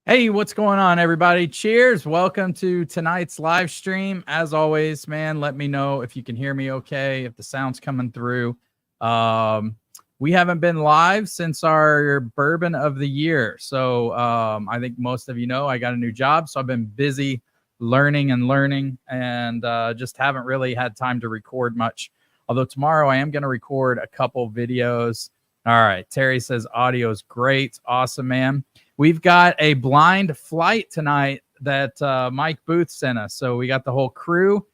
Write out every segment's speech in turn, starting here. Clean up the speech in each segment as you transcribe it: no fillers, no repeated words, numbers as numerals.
Hey, what's going on, everybody? Cheers. Welcome to tonight's live stream. As always, man, let me know if you can hear me okay, if the sound's coming through. We haven't been live since our Bourbon of the Year. So I think most of you know I got a new job, so I've been busy learning and just haven't really had time to record much. Although tomorrow I am going to record a couple videos. All right. Terry says audio is great. Awesome, man. We've got a blind flight tonight that Mike Boothe sent us. So we got the whole crew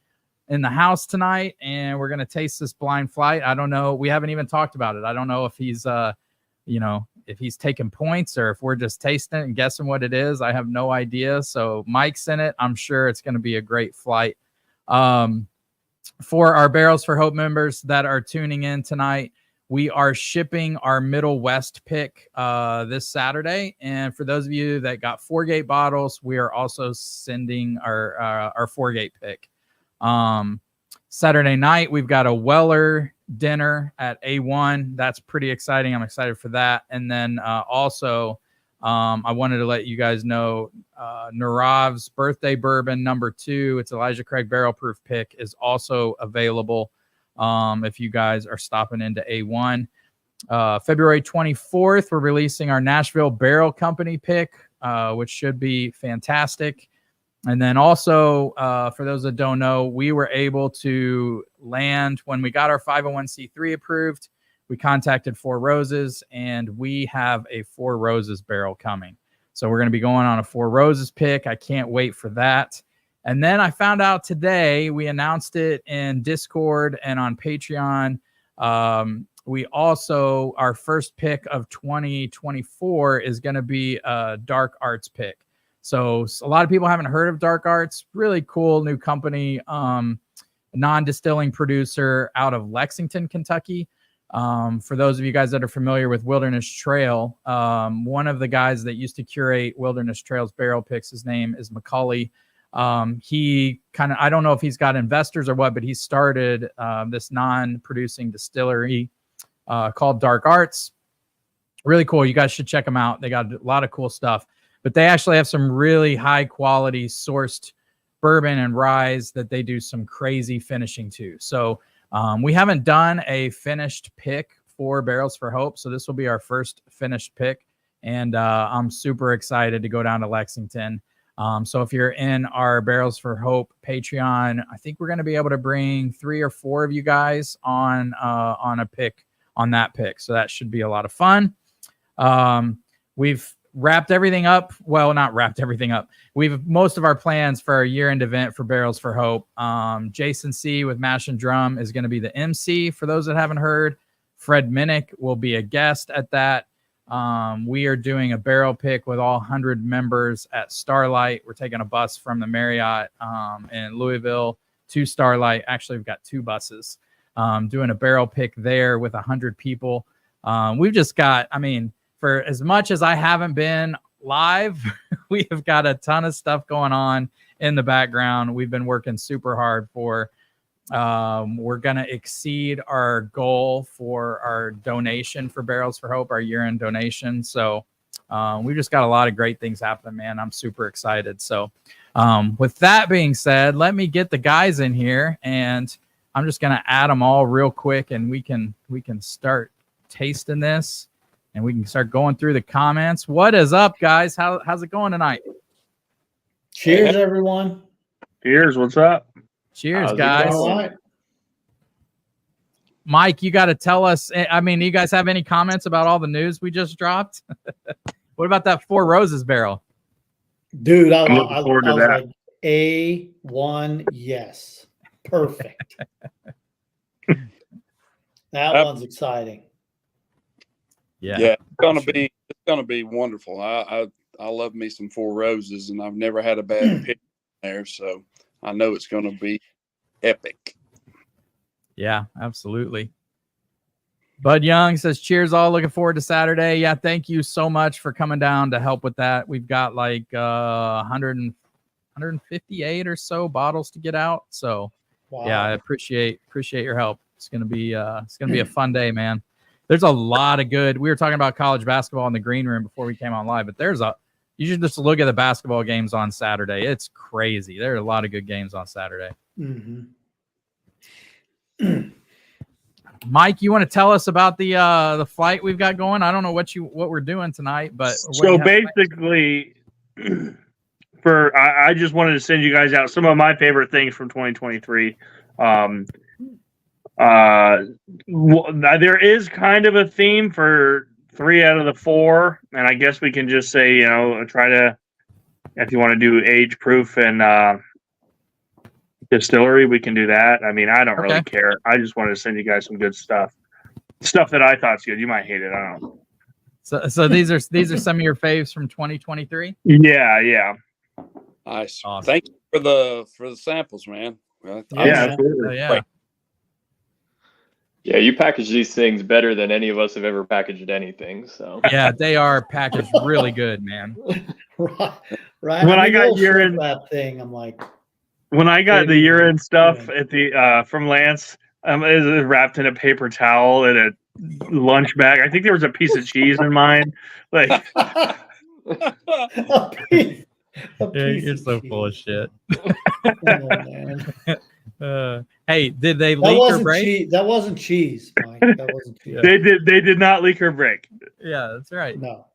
in the house tonight, and we're going to taste this blind flight. I don't know. We haven't even talked about it. I don't know if he's, if he's taking points or if we're just tasting it and guessing what it is. I have no idea. So Mike sent it. I'm sure it's going to be a great flight. For our Barrels for Hope members that are tuning in tonight, we are shipping our Middle West pick this Saturday. And for those of you that got 4-gate bottles, we are also sending our 4-gate pick. Saturday night, we've got a Weller dinner at A1. That's pretty exciting. I'm excited for that. And then also, I wanted to let you guys know Narav's birthday bourbon #2. It's Elijah Craig Barrel Proof pick is also available. If you guys are stopping into A1. February 24th, we're releasing our Nashville Barrel Company pick, which should be fantastic. And then also, for those that don't know, we were able to land when we got our 501c3 approved. We contacted Four Roses, and we have a Four Roses barrel coming. So we're going to be going on a Four Roses pick. I can't wait for that. And then I found out today, we announced it in Discord and on Patreon. We also, our first pick of 2024 is going to be a Dark Arts pick. So a lot of people haven't heard of Dark Arts. Really cool new company, non-distilling producer out of Lexington, Kentucky. For those of you guys that are familiar with Wilderness Trail, one of the guys that used to curate Wilderness Trail's barrel picks, his name is Macaulay. He kind of, I don't know if he's got investors or what, but he started this non-producing distillery called Dark Arts. Really cool. You guys should check them out. They got a lot of cool stuff, but they actually have some really high quality sourced bourbon and ryes that they do some crazy finishing to. So we haven't done a finished pick for Barrels for Hope. So this will be our first finished pick. And I'm super excited to go down to Lexington. So if you're in our Barrels for Hope Patreon, I think we're going to be able to bring 3 or 4 of you guys on a pick, on that pick. So that should be a lot of fun. We've wrapped everything up. Well, not wrapped everything up. We've most of our plans for our year-end event for Barrels for Hope. Jason C. with Mash and Drum is going to be the MC. For those that haven't heard, Fred Minnick will be a guest at that. We are doing a barrel pick with all 100 members at Starlight. We're taking a bus from the Marriott in Louisville to Starlight. Actually, we've got 2 buses doing a barrel pick there with 100 people. We've just got, I mean, for as much as I haven't been live, we have got a ton of stuff going on in the background. We've been working super hard for. We're going to exceed our goal for our donation for Barrels for Hope, our year-end donation. So we've just got a lot of great things happening, man. I'm super excited. So with that being said, let me get the guys in here, and I'm just going to add them all real quick, and we can start tasting this and we can start going through the comments. What is up, guys? How's it going tonight? Cheers, everyone. Cheers. What's up? Cheers, guys. All right. Mike, you got to tell us. I mean, you guys have any comments about all the news we just dropped? What about that Four Roses barrel? Dude, I I'm looking forward to was that. like, A1, yes. Perfect. That one's exciting. Yeah. It's gonna be wonderful. I love me some Four Roses, and I've never had a bad pick there, so I know it's gonna be epic. Yeah, absolutely. Bud Young says, cheers all. Looking forward to Saturday. Yeah, thank you so much for coming down to help with that. We've got like 158 or so bottles to get out. So Wow. yeah, I appreciate your help. It's gonna be a fun day, man. There's a lot of good. We were talking about college basketball in the green room before we came on live, but you should just look at the basketball games on Saturday. It's crazy. There are a lot of good games on Saturday. Mm-hmm. Mike, you want to tell us about the flight we've got going? I don't know what we're doing tonight, but So basically, I just wanted to send you guys out some of my favorite things from 2023. There is kind of a theme for 3 out of the 4, and I guess we can just say, try to, if you want to do age proof and distillery, we can do that. I mean, I don't really care. I just wanted to send you guys some good stuff that I thought's good. You might hate it. I don't know. So these are some of your faves from 2023. Yeah. Nice. Awesome. Thank you for the samples, man. Well, Absolutely. Yeah. Yeah, you package these things better than any of us have ever packaged anything. So Yeah, they are packaged really good, man. Right. When I got urine that thing, I'm like, when I got the urine stuff at the from Lance, it was wrapped in a paper towel and a lunch bag. I think there was a piece of cheese in mine. Like, You're so full of shit. Man. Hey, did they leak or break? That wasn't cheese, Mike. That wasn't cheese. They did not leak or break. Yeah, that's right. No.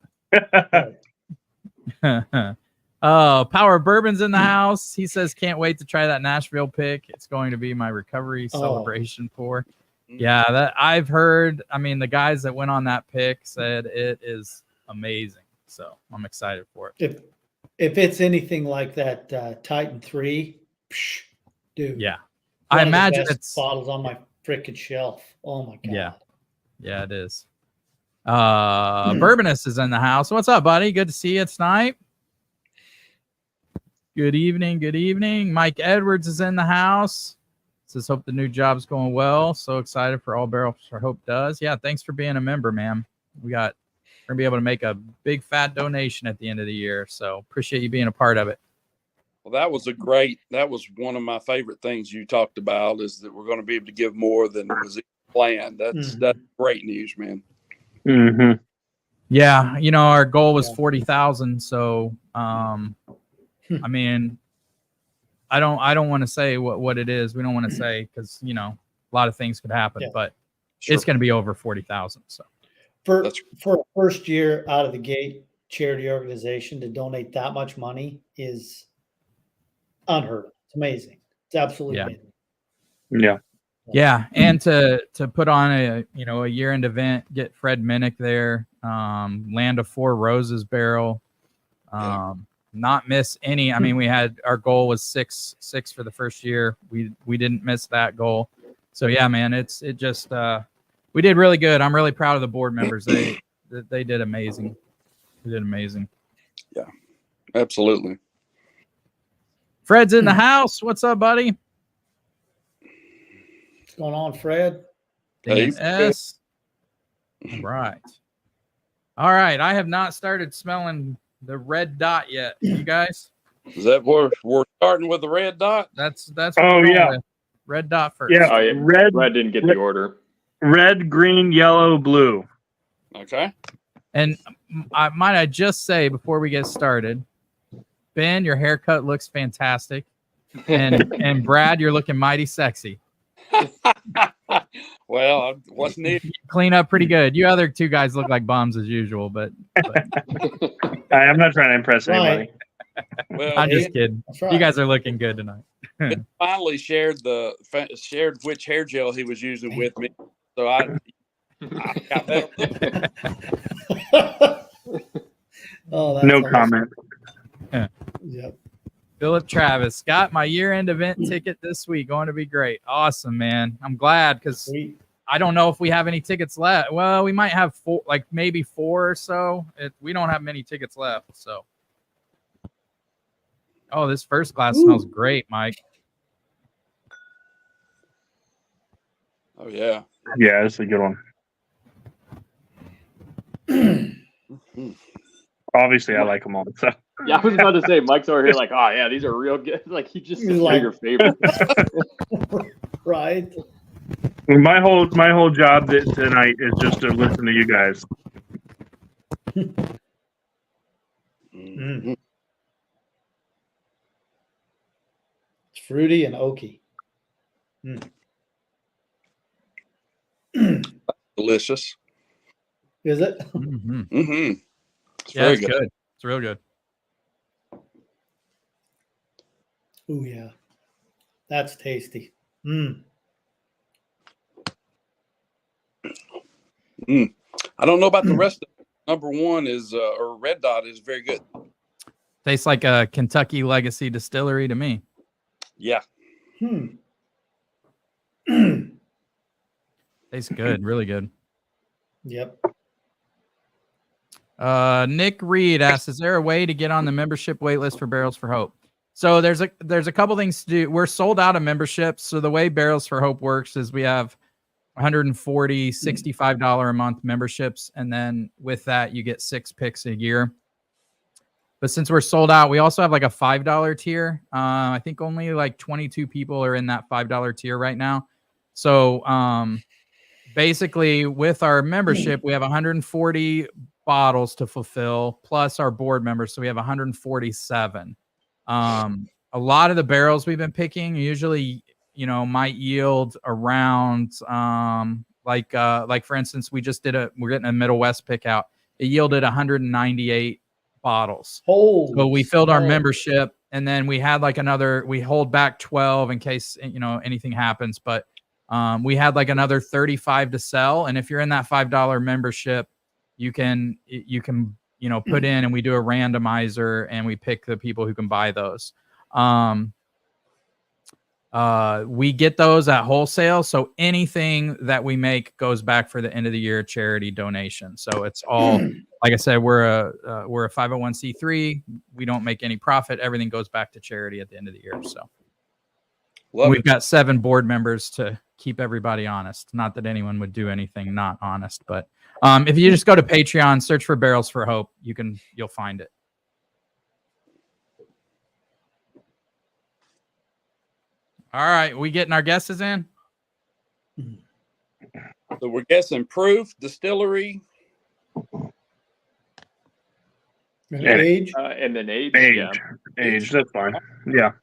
Oh, Power Bourbon's in the house. He says, can't wait to try that Nashville pick. It's going to be my recovery celebration pour. Yeah, that I've heard. I mean, the guys that went on that pick said it is amazing. So I'm excited for it. If it's anything like that Titan 3, dude. Yeah. I imagine it's bottles on my freaking shelf. Oh my God. Yeah, it is. Bourbonist is in the house. What's up, buddy? Good to see you tonight. Good evening. Mike Edwards is in the house. Says, hope the new job's going well. So excited for All Barrels for Hope does. Yeah, thanks for being a member, man. We're gonna be able to make a big fat donation at the end of the year. So appreciate you being a part of it. Well, that was one of my favorite things you talked about, is that we're going to be able to give more than was planned. That's great news, man. Mm-hmm. Yeah, our goal was 40,000. So, I mean, I don't want to say what it is. We don't want to say because a lot of things could happen, but it's going to be over 40,000. So for a first year out of the gate charity organization to donate that much money is unheard of. It's amazing. It's absolutely amazing. Yeah, and to put on a year-end event, get Fred Minnick there, land a Four Roses barrel, not miss any. I mean, we had our goal was six for the first year. We didn't miss that goal. So yeah, man, it just we did really good. I'm really proud of the board members. They did amazing. They did amazing. Yeah, absolutely. Fred's in the house. What's up, buddy? What's going on, Fred? S. All right. I have not started smelling the red dot yet. You guys? Is that where we're starting with the red dot? That's. Oh yeah. Red dot first. Yeah. Red didn't get the order. Red, green, yellow, blue. Okay. And I just say before we get started, Ben, your haircut looks fantastic, and Brad, you're looking mighty sexy. Well, what's needed? Clean up pretty good. You other two guys look like bombs as usual, but I'm not trying to impress Right. anybody. Well, I'm just kidding. That's right. You guys are looking good tonight. He finally shared which hair gel he was using with me, so I got better. Oh, that's No awesome. comment. Yep. Philip Travis got my year-end event ticket this week. Going to be great. Awesome, man. I'm glad because Sweet. I don't know if we have any tickets left. Well, we might have four, like maybe 4 or so. We don't have many tickets left. So, oh, this first glass smells great, Mike. Oh yeah. Yeah, that's a good one. Obviously, I like them all. So Yeah, I was about to say, Mike's over here like, oh yeah, these are real good. Like he just said Like- your favorite. Right. my whole job tonight is just to listen to you guys. Mm. It's fruity and oaky. Delicious. Is it? Mm-hmm. Mm-hmm. It's Yeah, very it's good. good. It's real good. Oh yeah. That's tasty. Mm. I don't know about the rest of it. Number one is or Red Dot is very good. Tastes like a Kentucky Legacy distillery to me. Yeah. Tastes good. Really good. Yep. Nick Reed asks, is there a way to get on the membership waitlist for Barrels for Hope? So there's a couple things to do. We're sold out of memberships. So the way Barrels for Hope works is we have 140 $65 a month memberships, and then with that you get 6 picks a year. But since we're sold out, we also have like a $5 tier. I think only like 22 people are in that $5 tier right now. So basically with our membership, we have 140 bottles to fulfill plus our board members, so we have 147. A lot of the barrels we've been picking usually, might yield around like for instance, we're getting a Middle West pick out. It yielded 198 bottles. Holy So we filled our smokes. membership, and then we had like we hold back 12 in case anything happens, but we had like another 35 to sell. And if you're in that $5 membership, you can put in, and we do a randomizer and we pick the people who can buy those. We get those at wholesale, so anything that we make goes back for the end of the year charity donation. So it's all, like I said, we're a 501c3. We don't make any profit. Everything goes back to charity at the end of the year. So we've got 7 board members to keep everybody honest. Not that anyone would do anything not honest, but if you just go to Patreon, search for Barrels for Hope, you'll find it. All right, we getting our guesses in? So we're guessing proof, distillery. And Yeah. age. And then age. Age. Yeah. Age. That's fine. Yeah.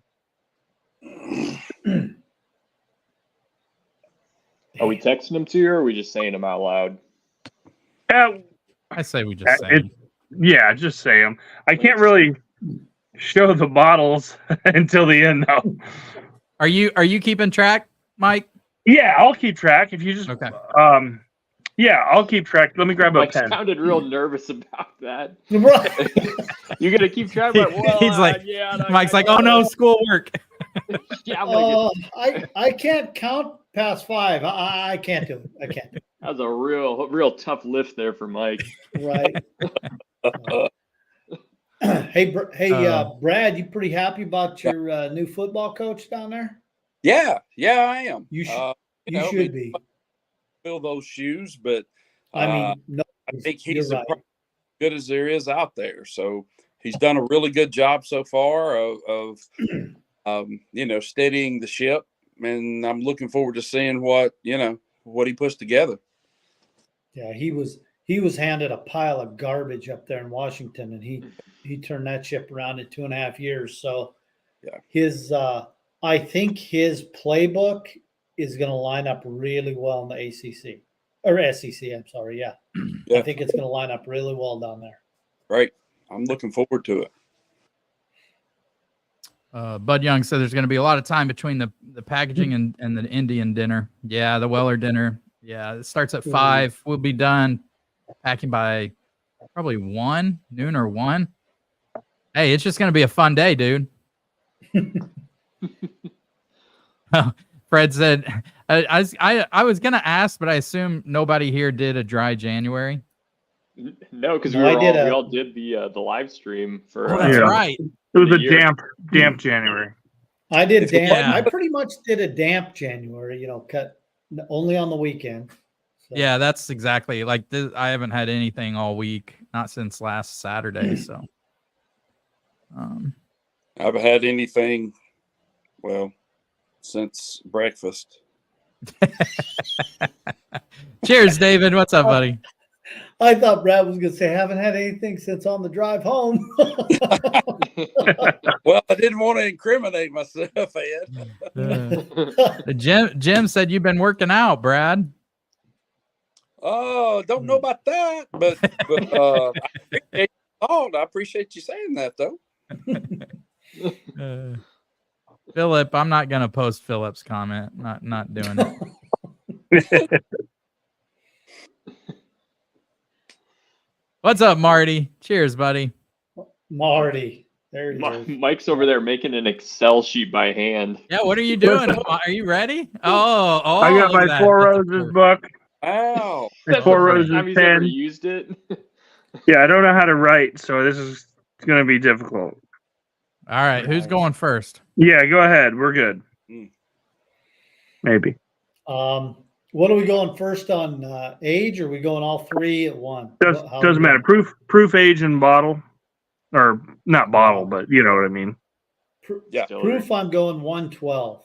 Are we texting them to you, or are we just saying them out loud? I say we just say them. Yeah, just say them. I can't really show the bottles until the end, though. Are you keeping track, Mike? Yeah, I'll keep track. If you just Okay. Yeah, I'll keep track. Let me grab a Mike pen. sounded real nervous about that. Right. You're gonna keep track. Like, well, He's like, yeah, no, Mike's yeah, like, oh no, schoolwork. yeah, I'm gonna get, I can't count past 5. I can't do it. I can't. that was a real tough lift there for Mike. Right. Hey, Brad, you pretty happy about your new football coach down there? Yeah, I am. You should. You know, Should be. fill those shoes, but I mean, no, I think you're he's right. as good as there is out there. So he's done a really good job so far of steadying the ship, and I'm looking forward to seeing what he puts together. Yeah, he was handed a pile of garbage up there in Washington, and he turned that ship around in 2.5 years. So yeah, his I think his playbook is going to line up really well in the ACC or SEC. I'm sorry. Yeah. Yeah. I think it's going to line up really well down there. Right. I'm looking forward to it. Bud Young said there's going to be a lot of time between the packaging and the Indian dinner. Yeah, the Weller dinner. Yeah, it starts at 5. We'll be done packing by probably noon or 1. Hey, it's just going to be a fun day, dude. Fred said, I was going to ask, but I assume nobody here did a dry January. No, because No, we all did the live stream for. Oh, that's right. It was the a year. damp January. I did It's a damp. fun- I pretty much did a damp January, cut only on the weekend. So. Yeah, that's exactly like this. I haven't had anything all week, not since last Saturday. So, I haven't had anything, well, since breakfast. cheers, David. What's up, buddy? I thought Brad was going to say, haven't had anything since on the drive home. Well, I didn't want to incriminate myself, Ed. Jim said you've been working out, Brad. Oh, don't know about that, but I appreciate you saying that, though. Philip, I'm not gonna post Philip's comment. Not doing it. What's up, Marty? Cheers, buddy. Marty. There he is. Mike's over there making an Excel sheet by hand. Yeah, what are you doing? Are you ready? Oh, I got look at my that. Four That's Roses cool. book. Wow. That's Four the first Roses time he's ever pen. used it. Yeah, I don't know how to write, so this is going to be difficult. All right, who's going first? Yeah, go ahead. We're good. Maybe. What are we going first on age? Or are we going all three at one? How are Doesn't we matter. going? Proof, age, and bottle, or not bottle, but you know what I mean. Yeah. Proof, I'm going 112.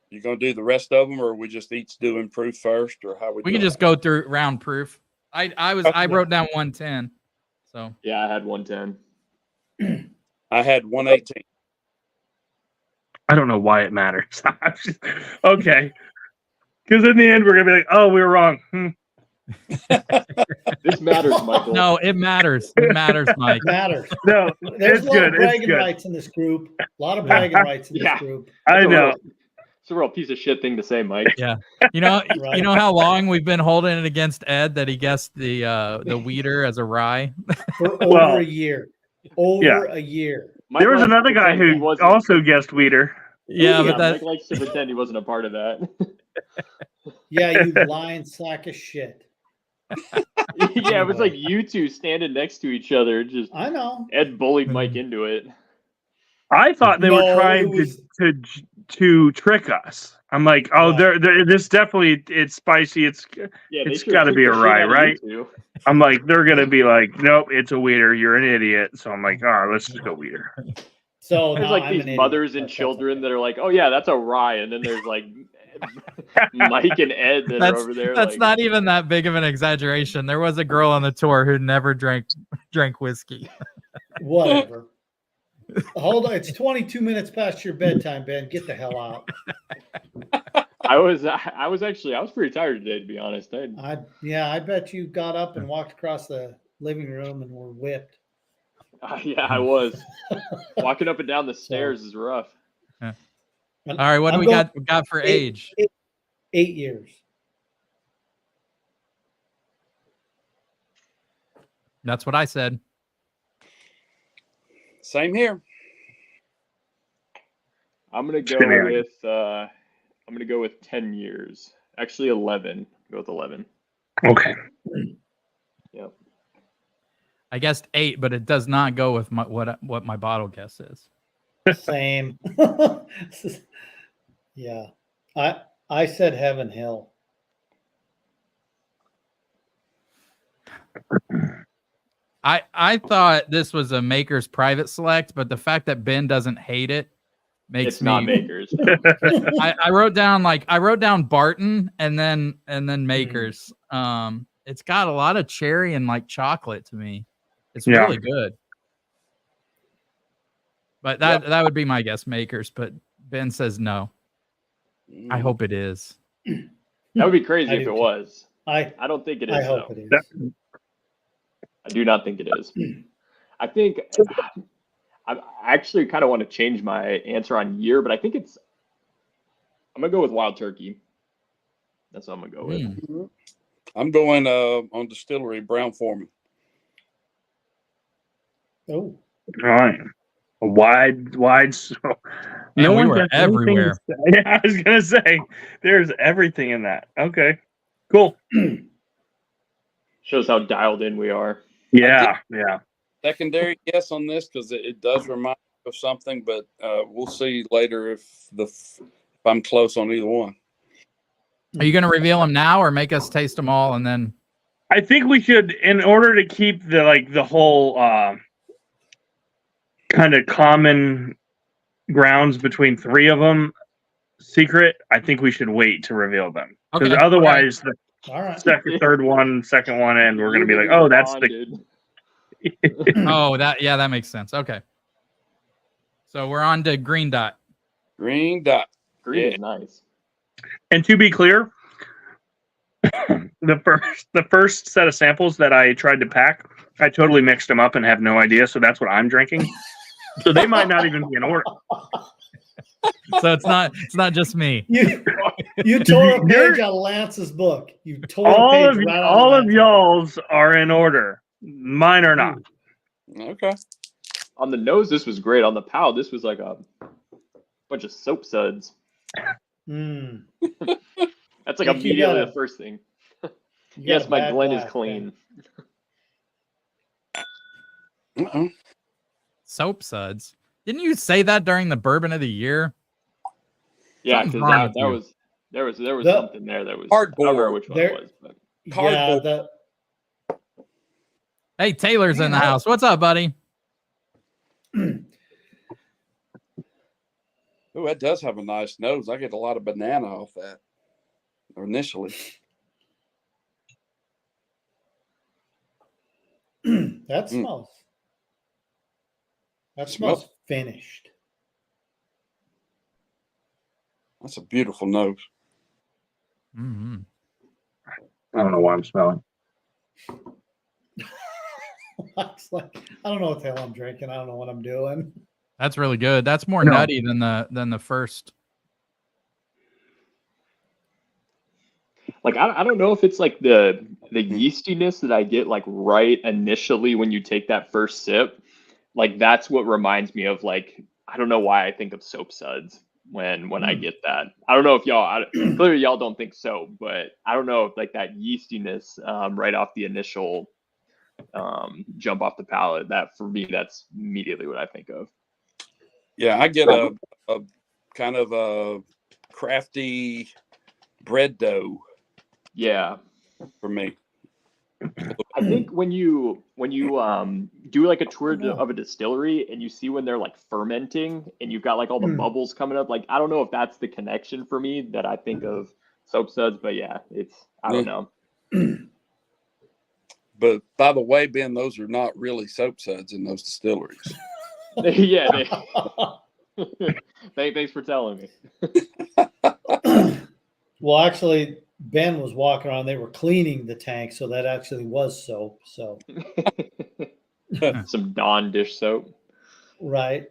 You gonna do the rest of them, or are we just each doing proof first, or how We doing can just it? go through round proof. I wrote down 110. So Yeah, I had 110. I had 118. I don't know why it matters. Okay. Because in the end, we're going to be like, oh, we were wrong. This matters, Michael. no, it matters. It matters, Mike. Matters. No, There's it's a lot good. of It's bragging good. rights in this group. A lot of bragging rights in Yeah. this group. I know. It's a real piece of shit thing to say, Mike. Yeah. You know Right. you know how long we've been holding it against Ed that he guessed the weeder as a rye? For over Well, a year. Over a year. Mike There was likes to another guy pretend he who wasn't. also guessed Weeder. Yeah, but that Mike likes to pretend he wasn't a part of that. Yeah, you lying sack of shit. Yeah, it was like you two standing next to each other. Just I know. Ed bullied Mike into it. I thought they No, were trying it was- to trick us. I'm like, oh, Yeah. this definitely, it's spicy. Yeah, It's sure gotta tricked be the a shit rye, out of right? you two. I'm like, they're gonna be like, nope, it's a Weeder. You're an idiot. So I'm like, oh, let's just go Weeder. So There's now like I'm these an idiot, mothers but and that's children okay. that are like, oh yeah, that's a rye, and then there's like Mike and Ed that are over there. that's like, not even that big of an exaggeration. There was a girl on the tour who never drank whiskey. Whatever. Hold on. It's 22 minutes past your bedtime, Ben. Get the hell out. I was pretty tired today, to be honest. I bet you got up and walked across the living room and were whipped. Yeah, I was walking up and down the stairs is rough. All right, what do I'm we going got for eight- age? 8 years. That's what I said. Same here. I'm gonna go Shenanigans. with 10 years. Actually, 11. Go with 11. Okay. Yep. I guessed 8, but it does not go with what my bottle guess is. Same. Yeah. I said Heaven Hill. I thought this was a Maker's private select, but the fact that Ben doesn't hate it makes It's me. not Makers. I wrote down Barton and then Makers. It's got a lot of cherry and like chocolate to me. It's Yeah. really good. But that would be my guess, makers. But Ben says no. I hope it is. That would be crazy if do it too. was. I I don't think it is. I hope though. it is. I do not think it is. I think I actually kind of want to change my answer on year, but I think I'm gonna go with Wild Turkey. That's what I'm gonna go with. I'm going on distillery Brown Foreman. Oh, All right. A wide. So Man, we were has anything to everywhere. say. Yeah, I was gonna say there's everything in that. Okay, cool. Shows how dialed in we are. Yeah. Secondary guess on this because it does remind me of something, but we'll see later if I'm close on either one. Are you going to reveal them now or make us taste them all and then? I think we should, in order to keep the whole kind of common grounds between three of them secret. I think we should wait to reveal them because Okay. otherwise, all right. second one, and we're gonna be like, oh, that's the. Oh, that makes sense. Okay. So we're on to Green Dot. Green Dot. Green is nice. And to be clear, the first set of samples that I tried to pack, I totally mixed them up and have no idea. So that's what I'm drinking. So they might not even be in order. So it's not just me. You tore a page out of Lance's book. You tore All a of page right out all of Lance's y'all's are in order. Mine are not. Okay. On the nose, this was great. On the palate, this was like a bunch of soap suds. Mm. That's like Think you immediately got the first thing. You got Yes, a my bad blend is glass, clean. Uh-oh. Soap suds. Didn't you say that during the Bourbon of the Year? Yeah, Something's because wrong with you. there was The- something there that was Cardboard. I don't remember which one There- it was, but Yeah, Cardboard. Hey, Taylor's in the house. What's up, buddy? Oh, that does have a nice nose. I get a lot of banana off that initially. that smells. That smells finished. That's a beautiful nose. Mm-hmm. I don't know why I'm smelling. It's like, I don't know what the hell I'm drinking. I don't know what I'm doing. That's really good. That's more No. nutty than the first. like I don't know if it's like the yeastiness that I get like right initially when you take that first sip. Like that's what reminds me of like I don't know why I think of soap suds when I get that. I don't know if clearly y'all don't think so, but I don't know if like that yeastiness right off the initial jump off the palate. That for me, that's immediately what I think of. Yeah, I get a kind of a crafty bread dough Yeah. for me. I think when you do like a tour of a distillery and you see when they're like fermenting and you've got like all the bubbles coming up, like I don't know if that's the connection for me that I think of soap suds, but yeah, I don't know. But by the way, Ben, those are not really soap suds in those distilleries. Yeah. Thanks for telling me. Well, actually, Ben was walking around. They were cleaning the tank, so that actually was soap. So, Some Dawn dish soap. right.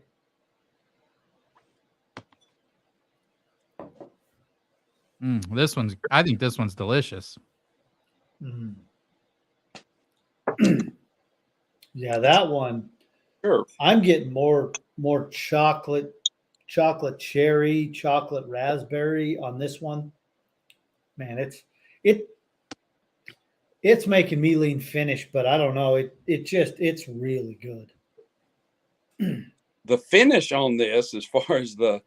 I think this one's delicious. Mm. Yeah, that one. Sure. I'm getting more chocolate cherry, chocolate raspberry on this one. Man, it's making me lean finish, but I don't know. It's really good. The finish on this, as far as the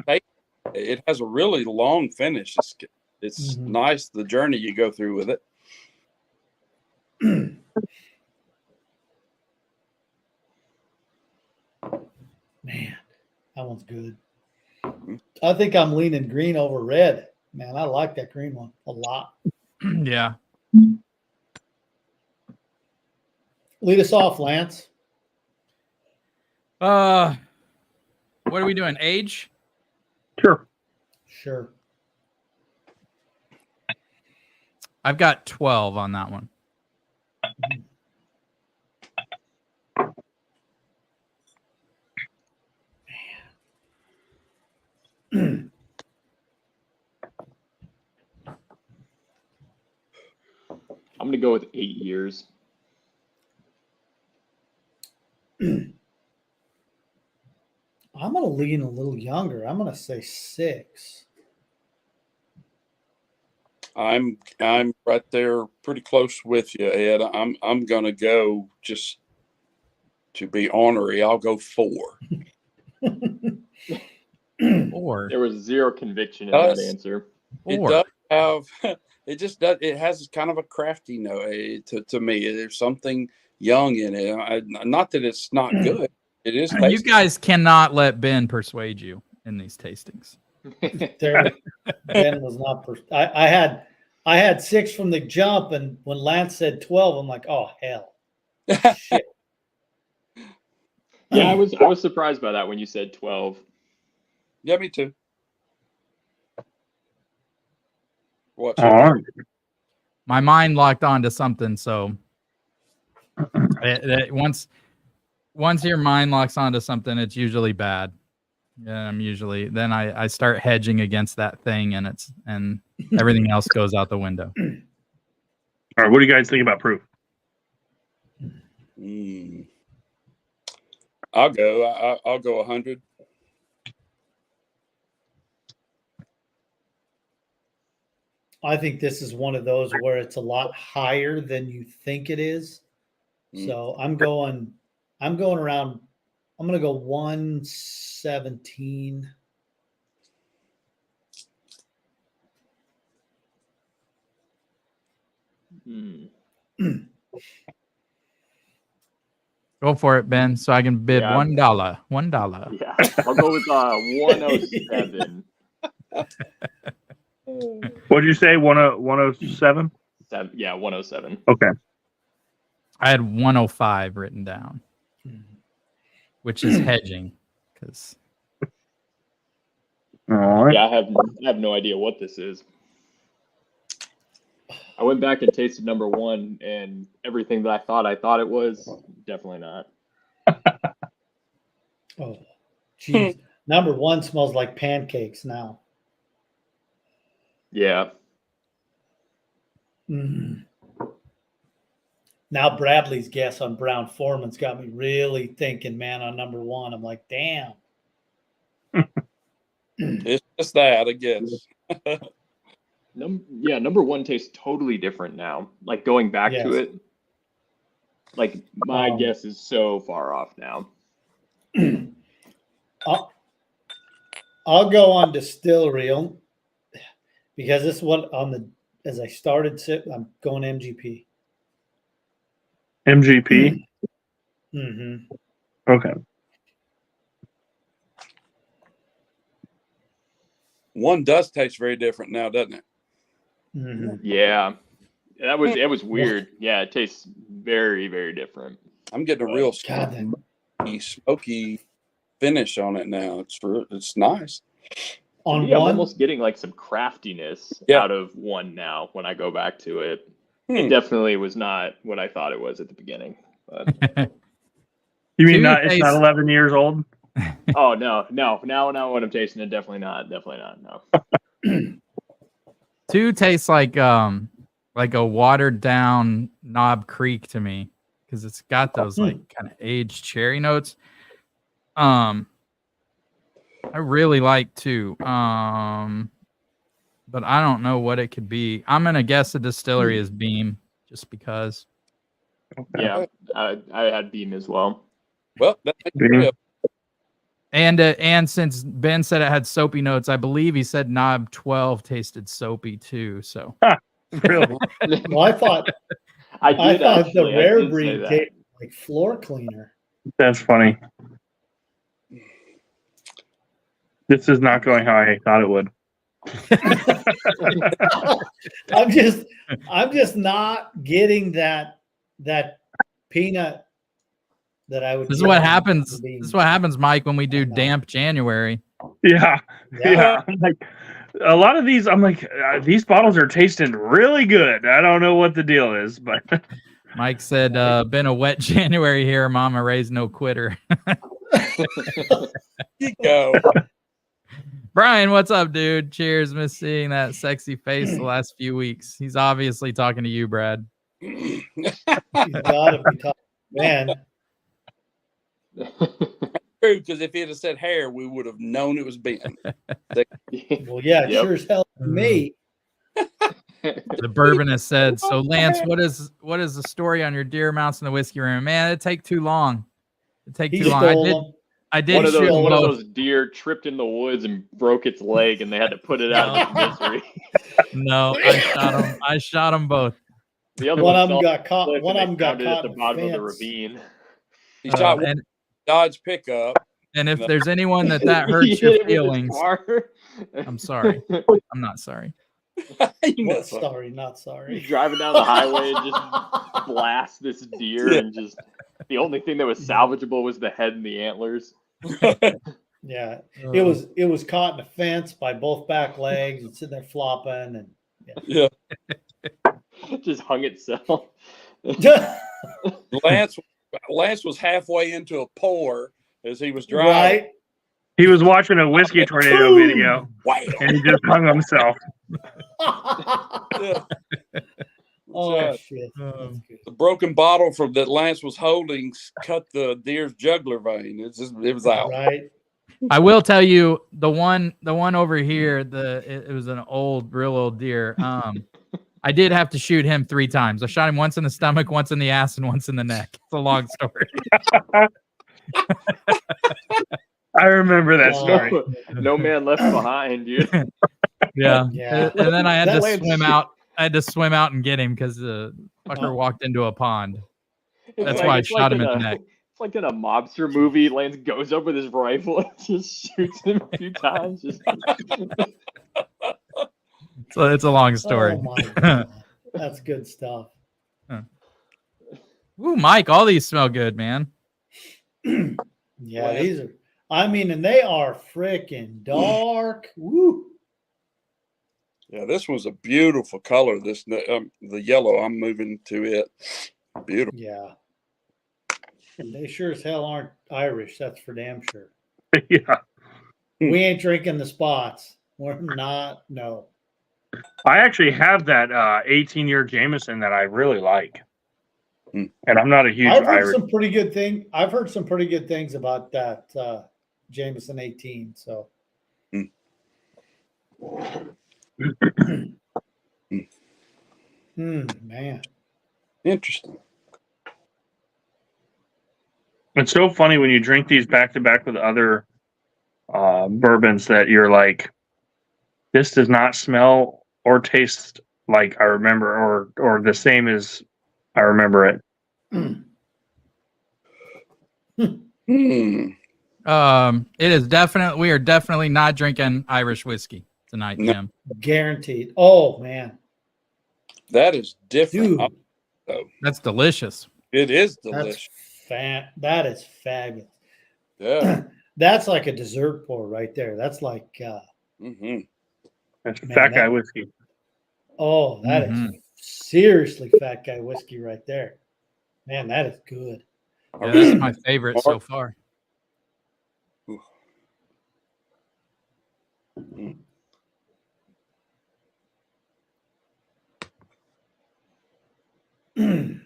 taste, it has a really long finish. It's nice, the journey you go through with it. Man, that one's good. I think I'm leaning green over red. Man, I like that green one a lot. Yeah. Lead us off, Lance. What are we doing? Age? Sure. Sure. I've got 12 on that one. I'm gonna go with 8 years. I'm gonna lean a little younger. I'm gonna say 6. I'm right there, pretty close with you, Ed. I'm gonna go just to be ornery. I'll go 4. 4. There was zero conviction in that answer. It 4. does have. It just does. It has kind of a crafty note to me. There's something young in it. Not that it's not good. It is. You tasty. guys cannot let Ben persuade you in these tastings. Ben was not. I had 6 from the jump, and when Lance said 12, I'm like, oh hell, shit. Yeah, I was surprised by that when you said 12. Yeah, me too. What? All right. My mind locked onto something, so once your mind locks onto something, it's usually bad. And then I start hedging against that thing, and everything else goes out the window. All right. What do you guys think about proof? I'll go. I'll go 100. I think this is one of those where it's a lot higher than you think it is. So I'm going around. I'm going to go 117. Go for it, Ben, so I can bid Yeah. $1. $1. Yeah, I'll go with 107. What did you say? 107? Yeah, 107. Okay. I had 105 written down, which is hedging, because All right. Yeah, I have no idea what this is. I went back and tasted number 1, and everything that I thought it was, definitely not. Oh, geez. Number 1 smells like pancakes now. Yeah. Now Bradley's guess on Brown Foreman's got me really thinking, man, on number 1. I'm like, damn. It's just that, I guess. Number 1 tastes totally different now. Like going back to it. Like my guess is so far off now. I'll go on distillery because this is what as I started I'm going MGP. MGP? Okay. One does taste very different now, doesn't it? Yeah. It was weird. Yeah, it tastes very, very different. I'm getting a real smoky finish on it now. It's nice. I'm almost getting like some craftiness out of 1 now when I go back to it. It definitely was not what I thought it was at the beginning. But you mean it's not 11 years old? Oh no. Now when I'm tasting it, definitely not. No. 2 tastes like a watered down Knob Creek to me, because it's got those like kind of aged cherry notes. I really like 2. But I don't know what it could be. I'm gonna guess the distillery is Beam, just because. Yeah, I had Beam as well. Well, that's real. And since Ben said it had soapy notes, I believe he said Knob 12 tasted soapy too. So really? Well, I thought the rare breed tasted like floor cleaner. That's funny. This is not going how I thought it would. I'm just not getting that peanut that I would. This is give what them happens. for being- This is what happens, Mike, when we do No. damp January. Yeah. Yeah. I'm like, a lot of these, I'm like, these bottles are tasting really good. I don't know what the deal is, but Mike said, been a wet January here. Mama raised no quitter. You go. Brian, what's up, dude? Cheers. Miss seeing that sexy face the last few weeks. He's obviously talking to you, Brad. You gotta be talking, man. True, because if he'd have said hair, we would have known it was Ben. Well, yeah, it Yep. sure as hell to me. The bourbon has said. So, Lance, what is the story on your deer mounts in the whiskey room? Man, it take too long. It take He too long. stole them. I did One of shoot those them both. deer tripped in the woods and broke its leg, and they had to put it out of misery. No, I shot them. I shot them both. The other One one of them fell got caught. cliff One and of them they got found it at caught the in bottom of the fence. ravine. He shot one And Dodge pickup. if there's anyone that He hurts hit your it with his feelings, car. I'm sorry. I'm not sorry. You know, What? Sorry, not He's sorry. driving down the highway and just blast this deer, and just the only thing that was salvageable was the head and the antlers. Yeah, it was caught in a fence by both back legs and sitting there flopping and yeah. Just hung itself. Lance was halfway into a pour as he was driving. right. he was watching a whiskey tornado video Wow. and he just hung himself. Yeah. Oh shit! Um, That's good. The broken bottle from that Lance was holding cut the deer's jugular vein. It was out. Right. I will tell you the one over here. It was an real old deer. I did have to shoot him 3 times. I shot him once in the stomach, once in the ass, and once in the neck. It's a long story. I remember that Wow. story. No man left behind, dude. Yeah. Yeah. And then I had That to Lance- swim out. I had to swim out and get him because the fucker walked into a pond. It's That's why I it's shot him in the a- neck. It's like in a mobster movie. Lance goes up with his rifle and just shoots him a few times. Just So it's a long story. Oh my god, that's good stuff. Ooh, Mike, all these smell good, man. Yeah, Well, these are. I mean, and they are freaking dark. Woo. Yeah, this was a beautiful color. This the yellow. I'm moving to it. Beautiful. Yeah. They sure as hell aren't Irish. That's for damn sure. Yeah. We ain't drinking the spots. We're not. No. I actually have that 18-year Jameson that I really like. Hmm. And I'm not a huge I've heard Irish. some pretty good thing. I've heard some pretty good things about that Jameson 18. So. Man. Interesting. It's so funny when you drink these back to back with other bourbons that you're like, this does not smell or taste like I remember, or the same as I remember it. Hmm. It is definitely. We are definitely not drinking Irish whiskey tonight, No. Jim. Guaranteed. Oh man. That is different. Dude, That's delicious. It is that's delicious. that is fabulous. Yeah. That's like a dessert pour right there. That's like Hmm. That's Man, fat that- guy whiskey. oh, that is Mhm. seriously fat guy whiskey right there. Man, that is good. Yeah, this is my favorite so far. And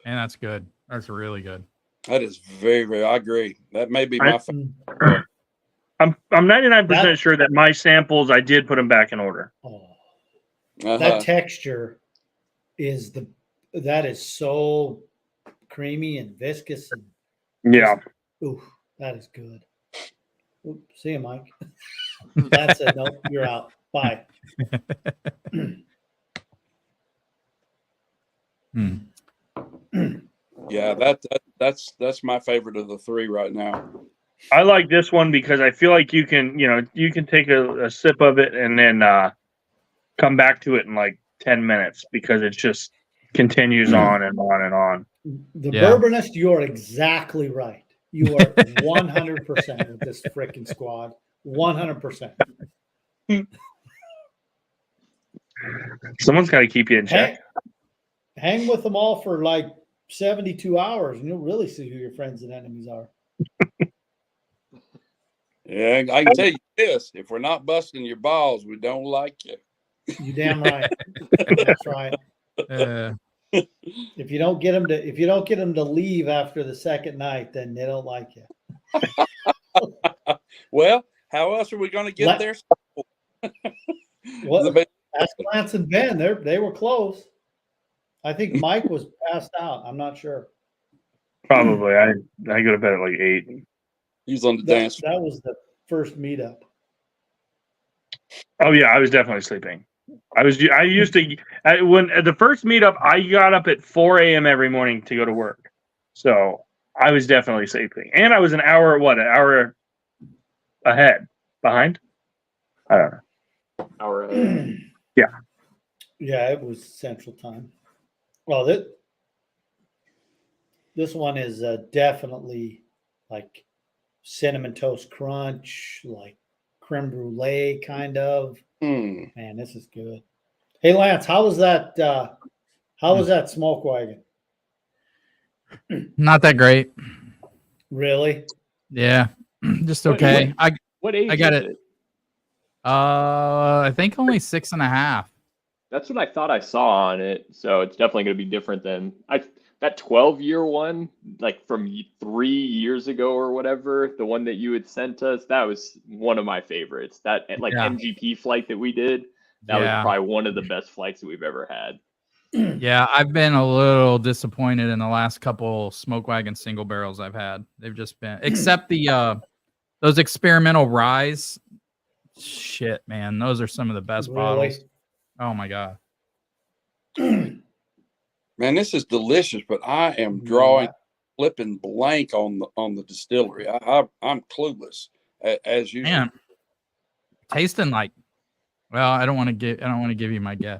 that's good. That's really good. That is very, very. I agree. That may be my favorite. I'm 99% That- sure that my samples I did put them back in order. Oh, Uh-huh. that texture is that is so creamy and viscous and Yeah. ooh, that is good. Oop, see you, Mike. That's it. Nope, you're out. Bye. Hmm. Yeah, that's my favorite of the 3 right now. I like this one because I feel like you can take a sip of it and then come back to it in like 10 minutes because it's just continues on and on and on. The Yeah. Bourbonist, you're exactly right. You are 100% with this freaking squad. 100%. Someone's got to keep you in check. Hang with them all for like 72 hours and you'll really see who your friends and enemies are. Yeah, I can tell you this: if we're not busting your balls, we don't like you. You damn right. That's right. If you don't get them to leave after the second night, then they don't like you. Well, how else are we going to get there? What? Ask Lance and Ben. They were close. I think Mike was passed out. I'm not sure. Probably. I go to bed at like 8. He's on the dance. That was the first meetup. Oh yeah, I was definitely sleeping. When the first meetup, I got up at 4 a.m. every morning to go to work. So I was definitely sleeping. And I was an hour behind? I don't know. Hour ahead. Yeah. Yeah, it was Central Time. Well, this one is definitely like cinnamon toast crunch, like creme brulee kind of. Man, this is good. Hey Lance, how was that smoke wagon? Not that great. Really? Yeah. Just okay. What age I got is it. I think only 6.5. That's what I thought I saw on it. So it's definitely going to be different than that 12-year one, like from 3 years ago or whatever. The one that you had sent us, that was one of my favorites. That MGP flight that we did, that was probably one of the best flights that we've ever had. Yeah, I've been a little disappointed in the last couple smoke wagon single barrels I've had. They've just been, except the those experimental ryes. Shit, man, those are some of the best bottles. Oh my god, man, this is delicious. But I am drawing flipping blank on the distillery. I'm clueless as usual. Man, tasting like. Well, I don't want to give you my guess.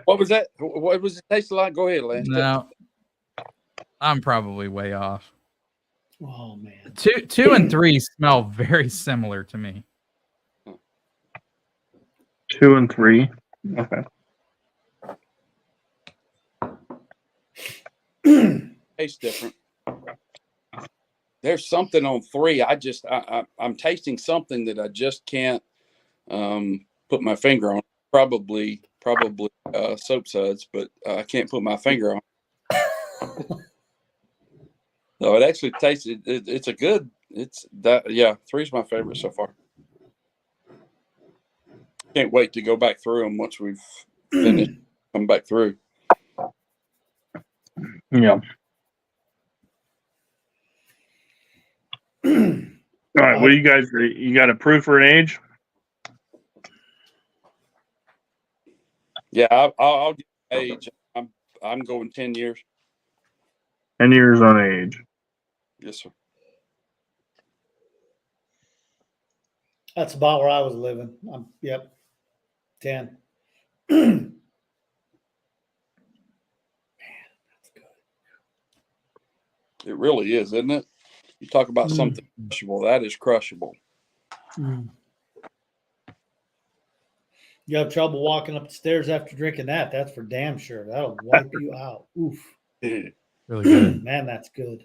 What was that? What was it tasting like? Go ahead, Lance. No, I'm probably way off. Oh man, 2 and 3 smell very similar to me. 2 and 3. Okay. Tastes different. There's something on 3. I'm tasting something that I just can't put my finger on. Probably soap suds, but I can't put my finger on. No, it actually tastes. It's a good. It's that. Yeah, 3's my favorite so far. Can't wait to go back through them once we've finished. Come back through. Yeah. All right. What do you guys? You got a proof or an age? Yeah, I'll get age. I'm going 10 years. 10 years on age. Yes, sir. that's about where I was living. Yep, 10. Man, that's good. It really is, isn't it? You talk about something crushable. That is crushable. You have trouble walking up the stairs after drinking that. That's for damn sure. That'll wipe you out. Oof. Really good. Man, that's good.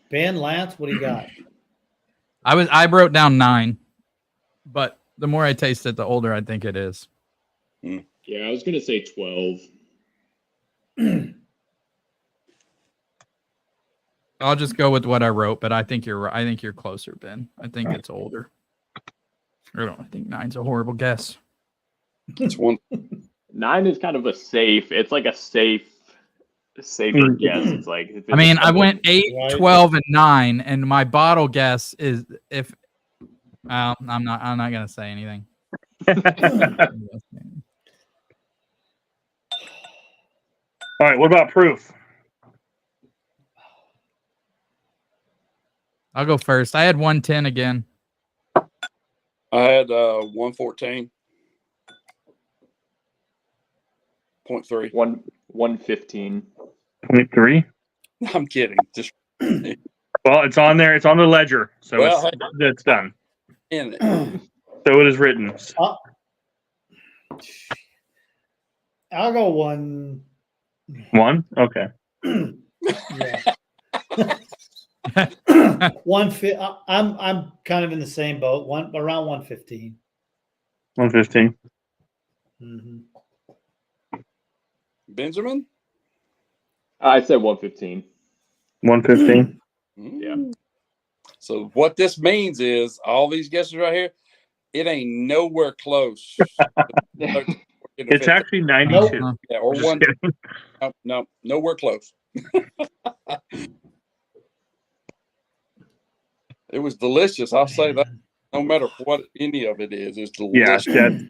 Ben, Lance, what do you got? I wrote down 9, but the more I taste it, the older I think it is. Yeah, I was gonna say 12. I'll just go with what I wrote, but I think you're right. I think you're closer, Ben. I think it's older. I think 9's a horrible guess. It's one. 9 is kind of a safe. It's like a safer guess. It's like. I mean, I went 8, 12, and 9, and my bottle guess is if. I'm not gonna say anything. All right. What about proof? I'll go first. I had 110 again. I had 114. 0.3. 115. 0.3. I'm kidding. Just Well, it's on there. It's on the ledger, so Well, it's done. in it. So it is written. I'll go one. 1. Okay. Yeah. I'm kind of in the same boat. Around 115. 115. Mm-hmm. Benjamin? I said 115. 115. Yeah. So what this means is all these guesses right here, it ain't nowhere close. It's actually 92. Nope. Yeah, or Just one. kidding. No, nowhere close. It was delicious. I'll say that. No matter what any of it is, it's Yeah, delicious.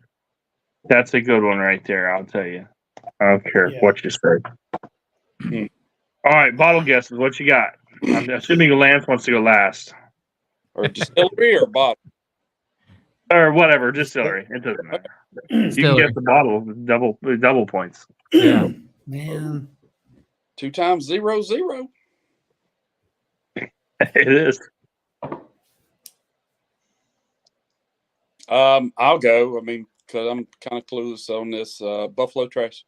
that's a good one right there. I'll tell you. I don't care Yeah. what you say. All right, bottle guesses. What you got? I'm assuming Lance wants to go last, Or distillery or bottle. or whatever. Distillery. It doesn't matter. You can get the bottle double points. Yeah. Man. 2 times 0, 0. It is. I'll go. I mean, because I'm kind of clueless on this Buffalo Trace.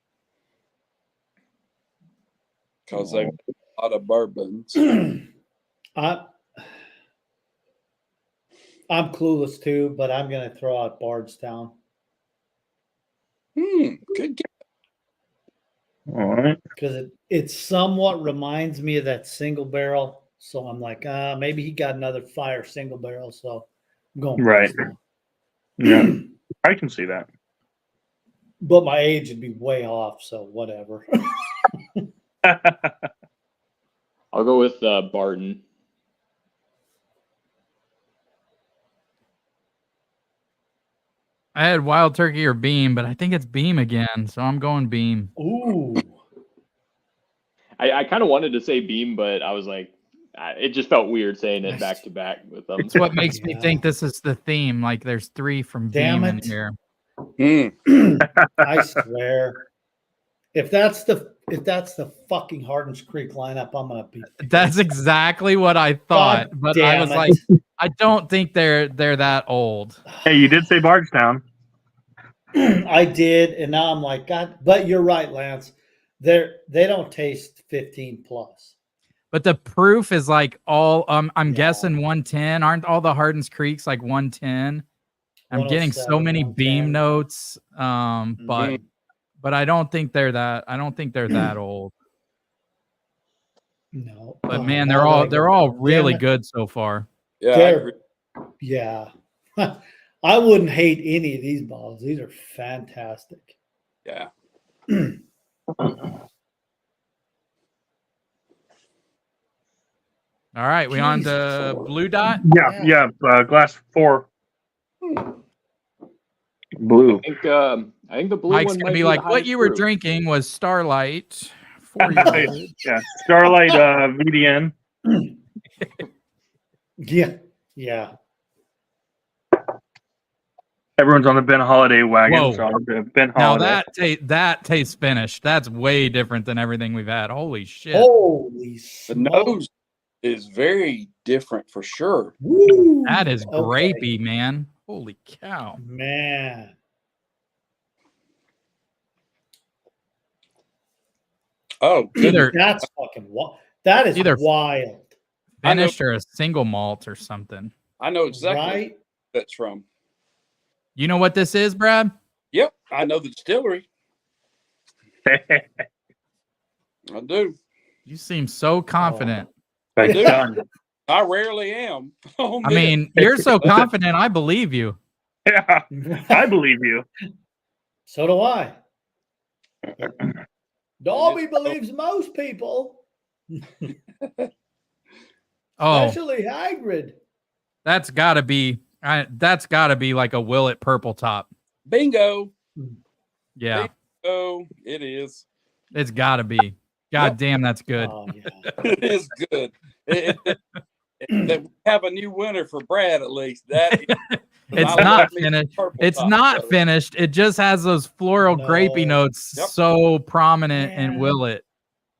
Because they've got a lot of bourbons. I'm clueless too, but I'm going to throw out Bardstown. Good guess. All right. Because it somewhat reminds me of that single barrel. So I'm like, maybe he got another fire single barrel. So I'm going Right. Bardstown. Yeah, I can see that. But my age would be way off. So whatever. I'll go with Barton. I had Wild Turkey or Beam, but I think it's Beam again, so I'm going Beam. Ooh. I kind of wanted to say Beam, but I was like, it just felt weird saying it back to back with them. It's what makes me think this is the theme. Like there's 3 from Damn Beam it. in here. I swear. If that's the fucking Hardens Creek lineup, I'm gonna be. That's exactly what I thought, God but I was damn like, it. I don't think they're that old. Hey, you did say Bardstown. I did, and now I'm like, God. But you're right, Lance. They don't taste 15 plus. But the proof is like all I'm Yeah. guessing 110. Aren't all the Hardens Creeks like 110? I'm getting so 107, many 110. Beam notes. But I don't think they're that old. No. But man, now they're all really Damn it. good so far. Yeah, I They're- agree. Yeah. I wouldn't hate any of these bottles. These are fantastic. Yeah. All right, we on Jesus to Lord. Blue Dot. Yeah. Glass 4. Blue. I think the blue Mike's one gonna might be the like, what highest you were proof. drinking was Starlight. 4-year-old. Yeah, Starlight VDN. Yeah. Everyone's on the Ben Holiday wagon. Whoa. So Ben Now Holiday. that tastes finished. That's way different than everything we've had. Holy shit. Holy The smoke. nose is very different for sure. Woo. That is Okay. grapey, man. Holy cow. Man. Oh, Either That's fucking wild. That is Either- wild. I know- finished or a single malt or something. I know exactly Right? where that's from. You know what this is, Brad? Yep, I know the distillery. I do. You seem so confident. Like, Dude. done. I rarely am. on I this. mean, you're so confident. I believe you. Yeah, I believe you. So do I. Dolby believes most people, Oh, especially Hagrid. that's got to be like a Willet purple top. Bingo. Yeah, Oh, it is. it's got to be. God Yep. damn, that's good. Oh, yeah. It is good. That we have a new winner for Brad, at least. That is, It's I not love me finished. purple It's top, not brother. finished. It just has those floral grapey No. notes Yep. so prominent in Man. Willet.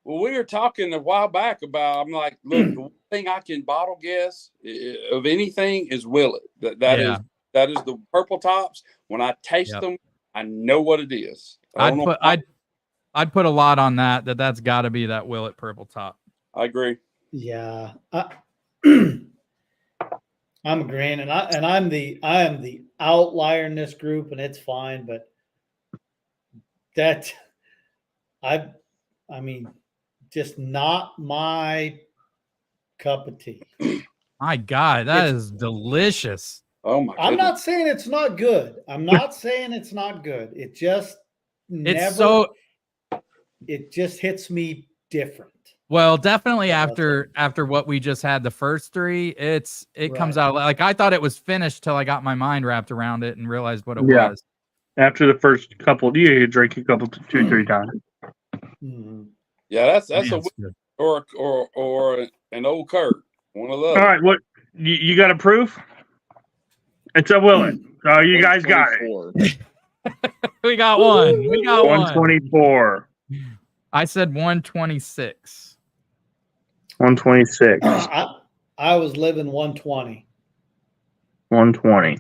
Well, we were talking a while back about. I'm like, look, the one thing I can bottle guess of anything is Willet. That Yeah. is the purple tops. When I taste them, I know what it is. I'd put a lot on that. That's got to be that Willet purple top. I agree. Yeah. I'm agreeing, and I am the outlier in this group, and it's fine, but that I mean, just not my cup of tea. My God, that is delicious. Oh my! I'm goodness. not saying it's not good. I'm not saying it's not good. It just it just hits me different. Well, definitely Yeah, after what we just had the first three, it comes Right. out like I thought it was finished till I got my mind wrapped around it and realized what it Yeah. was. After the first couple, you drink a couple, 2-3 times. Mhm. Yeah, that's Man, a it's good. or an old Kurt. One of those. All right, what you got a proof? It's a Willet. Oh, you guys got it. 124. We got one. We got one. 124. I said 126. 126. I was living 120. 120.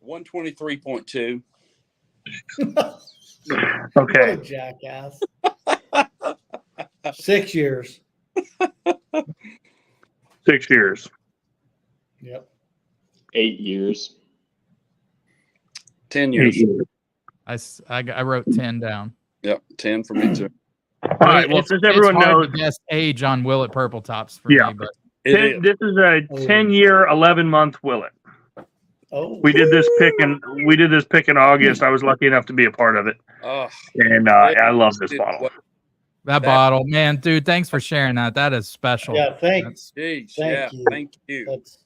123.2. What a Okay. jackass. 6 years. 6 years. Yep. 8 years. 10 8 years. years. I wrote 10 down. Yep, 10 for me too. All right. Well, since everyone it's hard knows, to guess age on Willet purple tops for Yeah. me, but this is a 10-year, 11-month Willet. Oh, We did this pick in August. I was lucky enough to be a part of it, Oh, and I love this bottle. that bottle, man, dude, thanks for sharing that. That is special. yeah. Thanks. geez, Thank you. Thank you. That's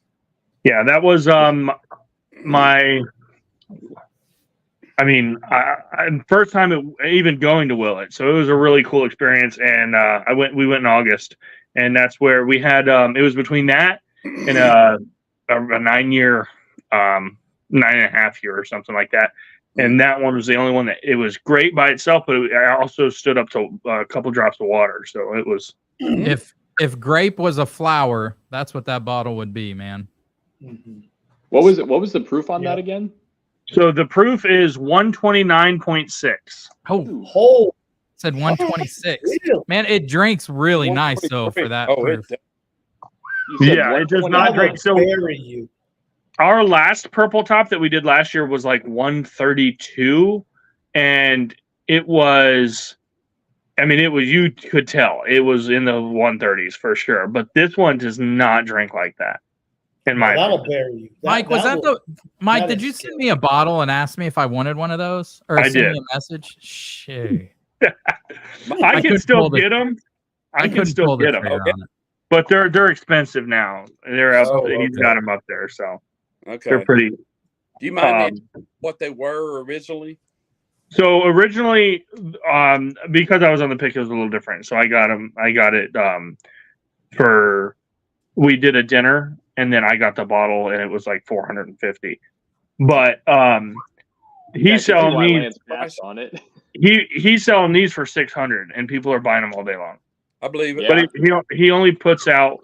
Yeah, that was my. I mean, first time even going to Willet, so it was a really cool experience. And we went in August, and that's where we had. It was between that and a 9-year, 9.5 year or something like that. And that one was the only one that it was great by itself, but it also stood up to a couple drops of water. So it was. If grape was a flower, that's what that bottle would be, man. mhm. What was it? What was the proof on that again? So the proof is 129.6. Oh, It said 126. really? Man, it drinks really nice though for that proof. You said Yeah, it does 129. not I drink. will So bury you. our last purple top that we did last year was like 132, and it was. I mean, it was. You could tell it was in the 130s for sure. But this one does not drink like that. In my That'll opinion. bury you. Mike, was that will- Mike, that did is you send scary. me a bottle and ask me if I wanted one of those? Or I send did. me a message? Shit. I can couldn't still pull the- get them. I can couldn't still pull the get them, trigger on it. but they're expensive now. They're up. Oh, He's okay. got them up there, so Okay. they're pretty. Do you mind me what they were originally? So originally, because I was on the pick, it was a little different. So I got them. I got it for. We did a dinner, and then I got the bottle, and it was like $450. But he's selling these. Lance passed on it. He's selling these for $600, and people are buying them all day long. I believe it. Yeah. But he only puts out,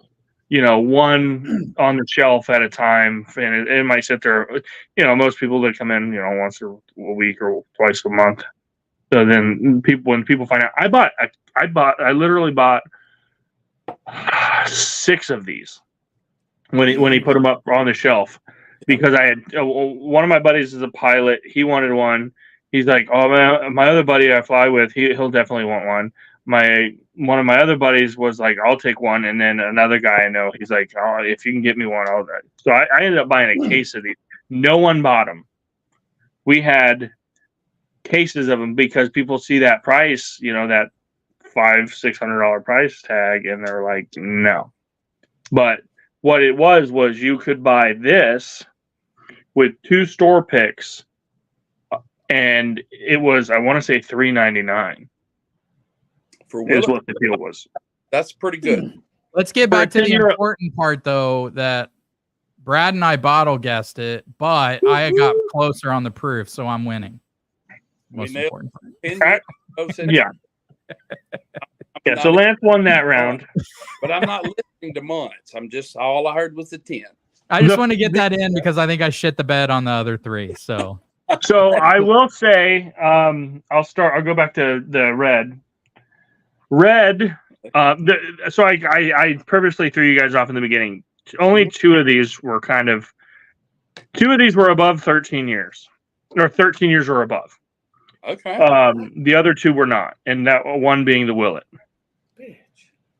one on the shelf at a time, and it might sit there. Most people that come in, once a week or twice a month. So then when people find out, I literally bought 6 of these when he put them up on the shelf, because I had one of my buddies is a pilot. He wanted one. He's like, oh man, my other buddy I fly with, he'll definitely want one. One of my other buddies was like, I'll take one, and then another guy I know, he's like, oh, if you can get me one, I'll. So I ended up buying a case of these. No one bought them. We had cases of them because people see that price, that $500-$600 price tag, and they're like, no. But what it was you could buy this with 2 store picks, and it was, I want to say $3.99 For is Willet, what the deal was. that's pretty good. Let's get For back a to the 10-year important part, though, that Brad and I bottle guessed it, but I got closer on the proof, so I'm winning. Most important. Yeah. Yeah, I'm so not- Lance won that round. But I'm not listening to months. I'm just all I heard was the 10. I just want to get that in because I think I shit the bed on the other 3. So So I will say, I'll go back to the red. Red. So I purposely threw you guys off in the beginning. Only 2 of these were above 13 years, or 13 years or above. Okay. The other 2 were not, and that one being the Willet.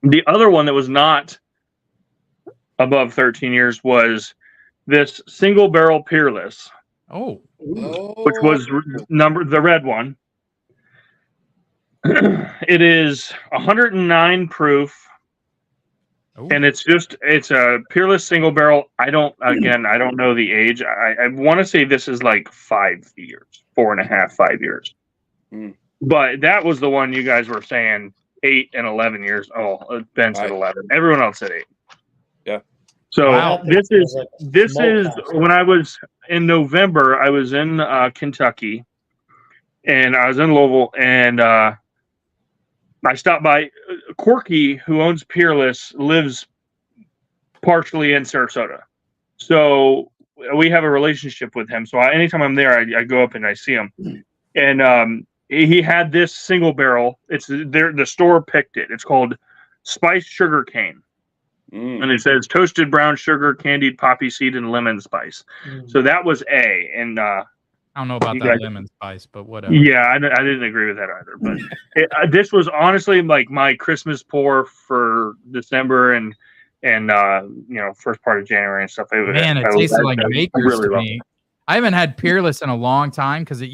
The other one that was not above 13 years was this single barrel Peerless, which was the red one. It is 109 proof. And it's a Peerless single barrel. I don't know the age. I want to say this is like 5 years, 4.5, 5 years. But that was the one you guys were saying 8 and 11 years. Oh, Ben said 11. Everyone else said 8. Yeah. So this is when I was in November. I was in Kentucky, and I was in Louisville, and I stopped by. Corky, who owns Peerless, lives partially in Sarasota, so we have a relationship with him. So anytime I'm there, I go up and I see him. And he had this single barrel. It's the store picked it. It's called Spiced Sugar Cane, and it says toasted brown sugar, candied poppy seed, and lemon spice. So that was A. And I don't know about that lemon spice, but whatever. Yeah, I didn't agree with that either. But this was honestly like my Christmas pour for December and first part of January and stuff. Man, it tasted like Makers to me. I haven't had Peerless in a long time because it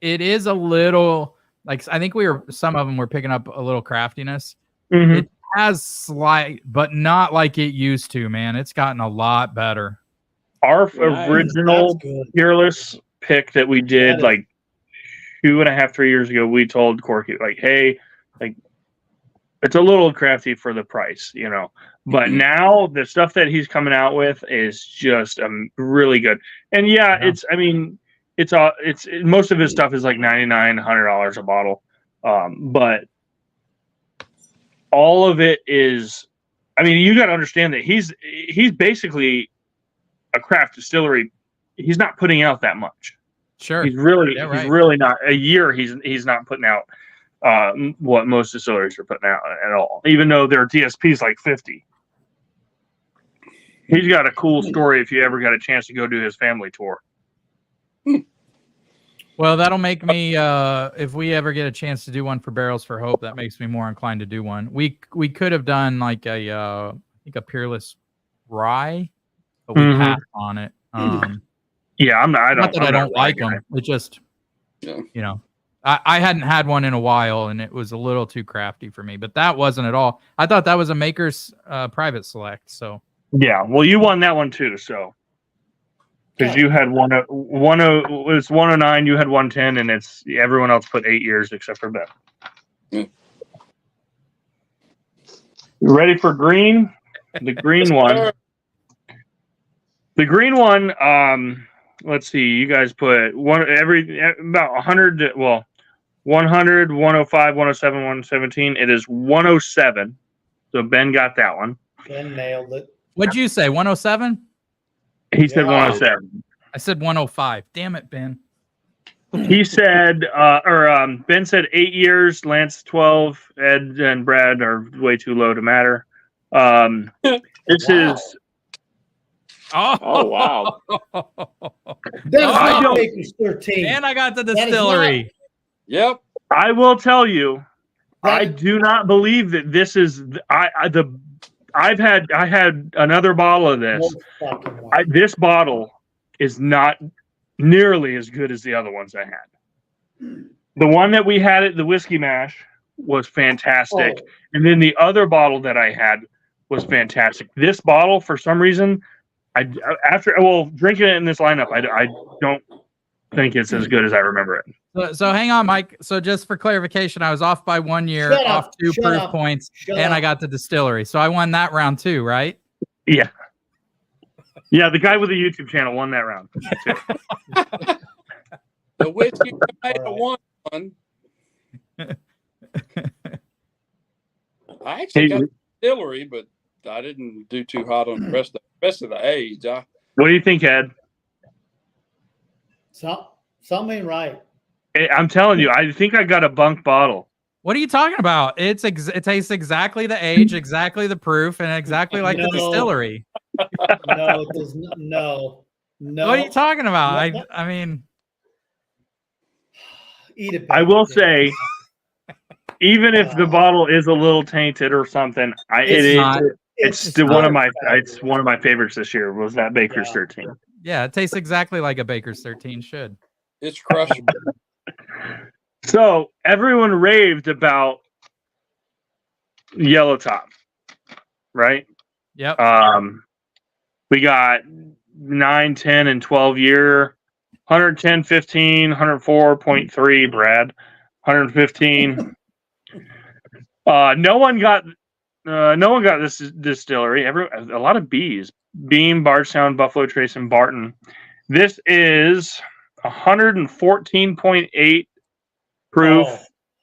is a little like, I think some of them were picking up a little craftiness. It has slight, but not like it used to. Man, it's gotten a lot better. Our original Peerless pick that we did like 2.5, 3 years ago, we told Corky, like, hey, like, it's a little crafty for the price, but now the stuff that he's coming out with is just really good. And it's most of his stuff is like $99, $100 a bottle. But all of it is, you got to understand that he's basically a craft distillery. He's not putting out that much. Sure. He's really not. A year he's not putting out what most distilleries are putting out at all, even though their DSP is like 50. He's got a cool story if you ever got a chance to go do his family tour. Well, that'll make me if we ever get a chance to do one for Barrels for Hope, that makes me more inclined to do one. We could have done like a Peerless rye, but we passed on it. Yeah, I don't like them. It just, I hadn't had one in a while, and it was a little too crafty for me. But that wasn't at all. I thought that was a Maker's private select. So yeah, well, you won that one too. So because you had 109, you had 110, and it's everyone else put 8 years except for Ben. You ready for green? The green one. The green one. Let's see. You guys put about 100. Well, 100, 105, 107, 117. It is 107. So Ben got that one. Ben nailed it. What'd you say? 107? He said 107. I said 105. Damn it, Ben. He said, Ben said 8 years. Lance 12. Ed and Brad are way too low to matter. This is. Oh wow! I don't make 13. And I got the distillery. Yep. I will tell you, I do not believe that this is. I had another bottle of this. This bottle is not nearly as good as the other ones I had. The one that we had at the Whiskey Mash was fantastic, and then the other bottle that I had was fantastic. This bottle, for some reason, drinking it in this lineup, I don't think it's as good as I remember it. So hang on, Mike. So just for clarification, I was off by 1 year, off 2 proof points, and I got the distillery. So I won that round too, right? Yeah. Yeah, the guy with the YouTube channel won that round. The whiskey tomato All one. I actually got the distillery, but I didn't do too hot on the rest of the age. What do you think, Ed? Something ain't right. I'm telling you, I think I got a bunk bottle. What are you talking about? It tastes exactly the age, exactly the proof, and exactly like the distillery. No, it does not. No. What are you talking about? I mean, eat it. I will say, even if the bottle is a little tainted or something, it's one of my favorites this year. Was that Baker's 13? Yeah, it tastes exactly like a Baker's 13 should. It's crushable. So everyone raved about Yellow Top, right? Yep. We got 9, 10, and 12 year, 110, 15, 104.3, Brad, 115. No one got this distillery. A lot of B's. Beam, Bardstown, Buffalo Trace, and Barton. This is 114.8 proof.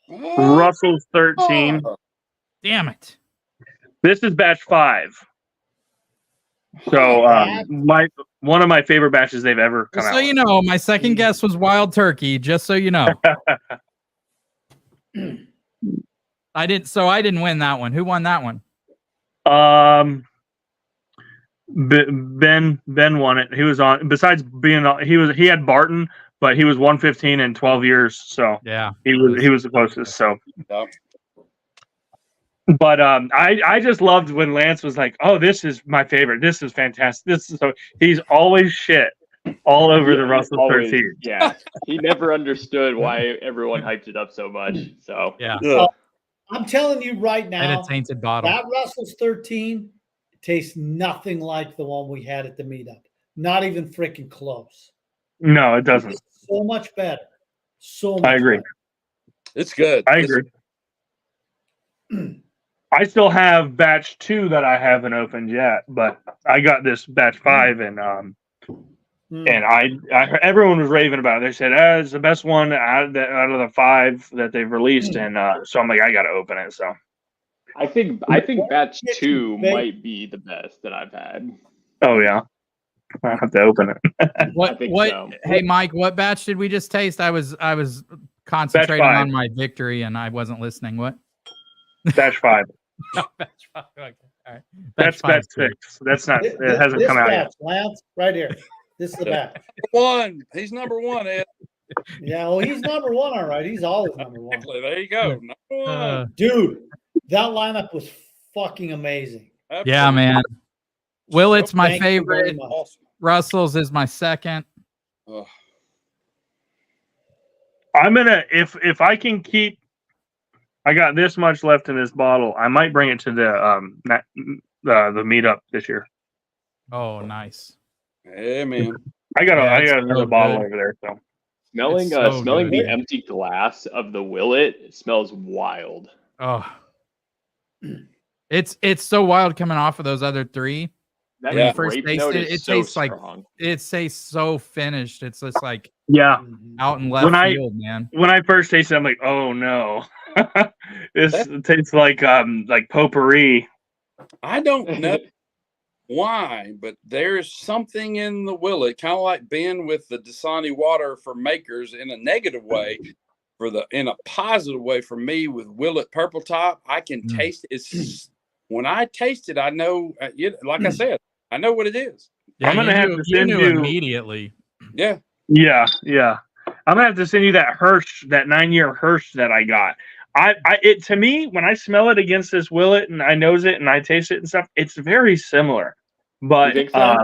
Russell's 13. Damn it. This is batch 5. So one of my favorite batches they've ever come out. So you know, my second guess was Wild Turkey. Just so you know, I didn't win that one. Who won that one? Ben won it. He was on. Besides being he had Barton, but he was 115 and 12 years. So yeah, he was the closest. So. But I just loved when Lance was like, "Oh, this is my favorite. This is fantastic. This is so." He's always shit all over the Russell 13. Yeah, he never understood why everyone hyped it up so much. So yeah. I'm telling you right now, and a tainted bottle. That Russell's 13 tastes nothing like the one we had at the meetup. Not even freaking close. No, it doesn't. It's so much better. So much. I agree. Better. It's good. I agree. I still have batch 2 that I haven't opened yet, but I got this batch 5 and everyone was raving about it. They said it's the best one out of the 5 that they've released, and so I'm like, I got to open it. So I think batch 2 might be the best that I've had. Oh yeah, I have to open it. What? So. Hey Mike, what batch did we just taste? I was concentrating on my victory and I wasn't listening. What? Batch 5. No, batch 5. Okay. All right. That's batch 6. That's not. It hasn't come out yet. Lance, right here. This is the batch. One. He's number 1, Ed. Yeah, well, he's number 1, all right. He's always number 1. Exactly. There you go. Number 1. Dude, that lineup was fucking amazing. Absolutely. Yeah, man. Willet's my favorite. Awesome. Russell's is my second. I'm gonna if I can keep. I got this much left in this bottle. I might bring it to the meetup this year. Oh, nice. Hey man, I got another bottle over there. So smelling the empty glass of the Willet, it smells wild. Oh, it's so wild coming off of those other 3. That when you first taste it so tastes strong. like it tastes so finished. It's just like out in left field, man. When I first tasted it, I'm like, oh no. This tastes like potpourri. I don't know why, but there's something in the Willet, kind of like Ben with the Dasani water for makers in a negative way, in a positive way for me with Willet Purple Top. I can taste it. When I taste it, I know. Like I said, I know what it is. Yeah, I'm gonna have to send you immediately. Yeah. I'm gonna have to send you that Hirsch, that 9-year Hirsch that I got. It to me, when I smell it against this Willet and I nose it and I taste it and stuff, it's very similar. But I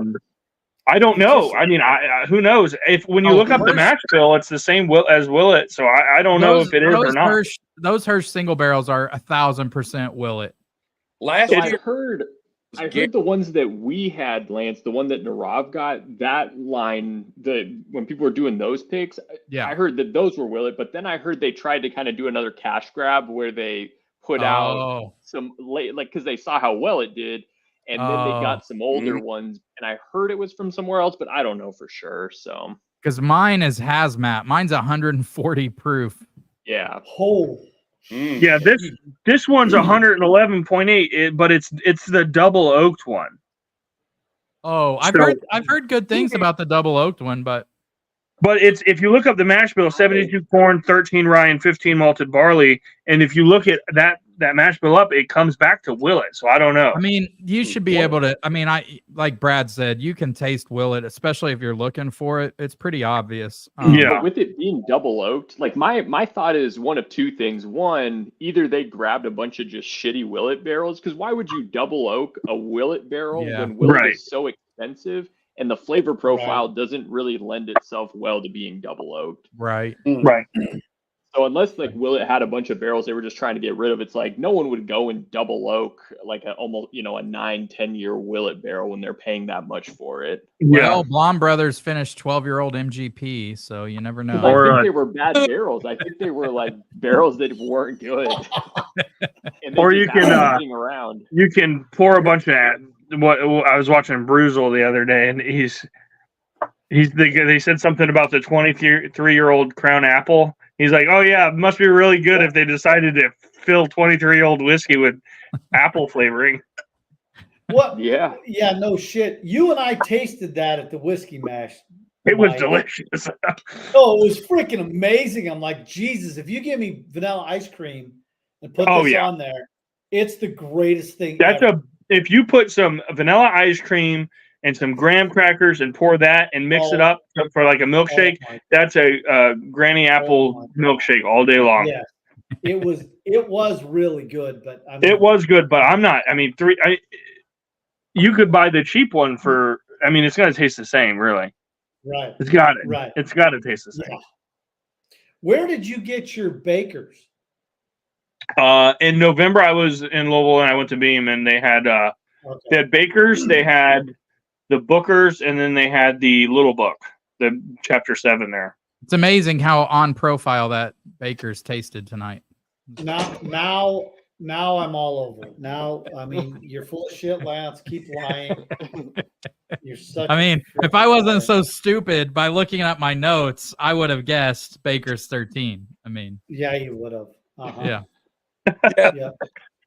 don't know. I mean, who knows? When you look up the match bill, it's the same as Willet. So I don't know if it is or not. Those Hirsch single barrels are 1,000% Willet. Last year, I heard the ones that we had, Lance, the one that Narav got, that line, when people were doing those picks, I heard that those were Willet, but then I heard they tried to kind of do another cash grab where they put out some late, like, because they saw how well it did, And then they got some older Mhm. ones, and I heard it was from somewhere else, but I don't know for sure. So Because mine is hazmat. Mine's 140 proof. yeah. Oh, Yeah, this one's 111.8, but it's the double oaked one. Oh, I've So- heard good things about the double oaked one, but But it's if you look up the mash bill, 72 corn, 13 rye, and 15 malted barley, and if you look at that mash bill up, it comes back to Willet. So I don't know. I mean, you should be able to. I mean, like Brad said, you can taste Willet, especially if you're looking for it. It's pretty obvious. Yeah. But with it being double oaked, like my thought is one of two things. One, either they grabbed a bunch of just shitty Willet barrels, because why would you double oak a Willet barrel Yeah. when Willet Right. is so expensive and the flavor profile doesn't really lend itself well to being double oaked? Right. Right. So unless like Willet had a bunch of barrels they were just trying to get rid of, it's like no one would go and double oak like almost a 9-10 year Willet barrel when they're paying that much for it. Yeah. Well, Blom Brothers finished 12-year-old MGP, so you never know. I Or, think they were bad barrels. I think they were like barrels that weren't good. And they Or just you had can, them sitting around. you can pour a bunch of what I was watching Bruzel the other day, and they said something about the 23-year-old Crown Apple. He's like, oh yeah, it must be really good if they decided to fill 23-year-old whiskey with apple flavoring. what? Yeah. Yeah, no shit. You and I tasted that at the Whiskey Mash. It was Mike. delicious. Oh, it was freaking amazing. I'm like, Jesus, if you give me vanilla ice cream and put Oh, this yeah. on there, it's the greatest thing That's ever. if you put some vanilla ice cream and some graham crackers and pour that and mix it up for like a milkshake, Oh, my- that's a Granny Apple milkshake all day long. yeah. It was really good, but I mean, It was good, but I'm not. I mean, you could buy the cheap one for. I mean, it's gonna taste the same, really. right. It's got it. Right. It's got to taste the same. Yeah. Where did you get your bakers? In November, I was in Louisville and I went to Beam, and they had Okay. Bakers, they had the Bookers, and then they had the Little Book, the Chapter 7 there. It's amazing how on profile that Baker's tasted tonight. Now I'm all over it. Now, I mean, you're full of shit, Lance. Keep lying. You're such. I mean, if I wasn't so stupid by looking at my notes, I would have guessed Baker's 13. I mean, Yeah, you would have. Uh-huh. yeah. Yeah.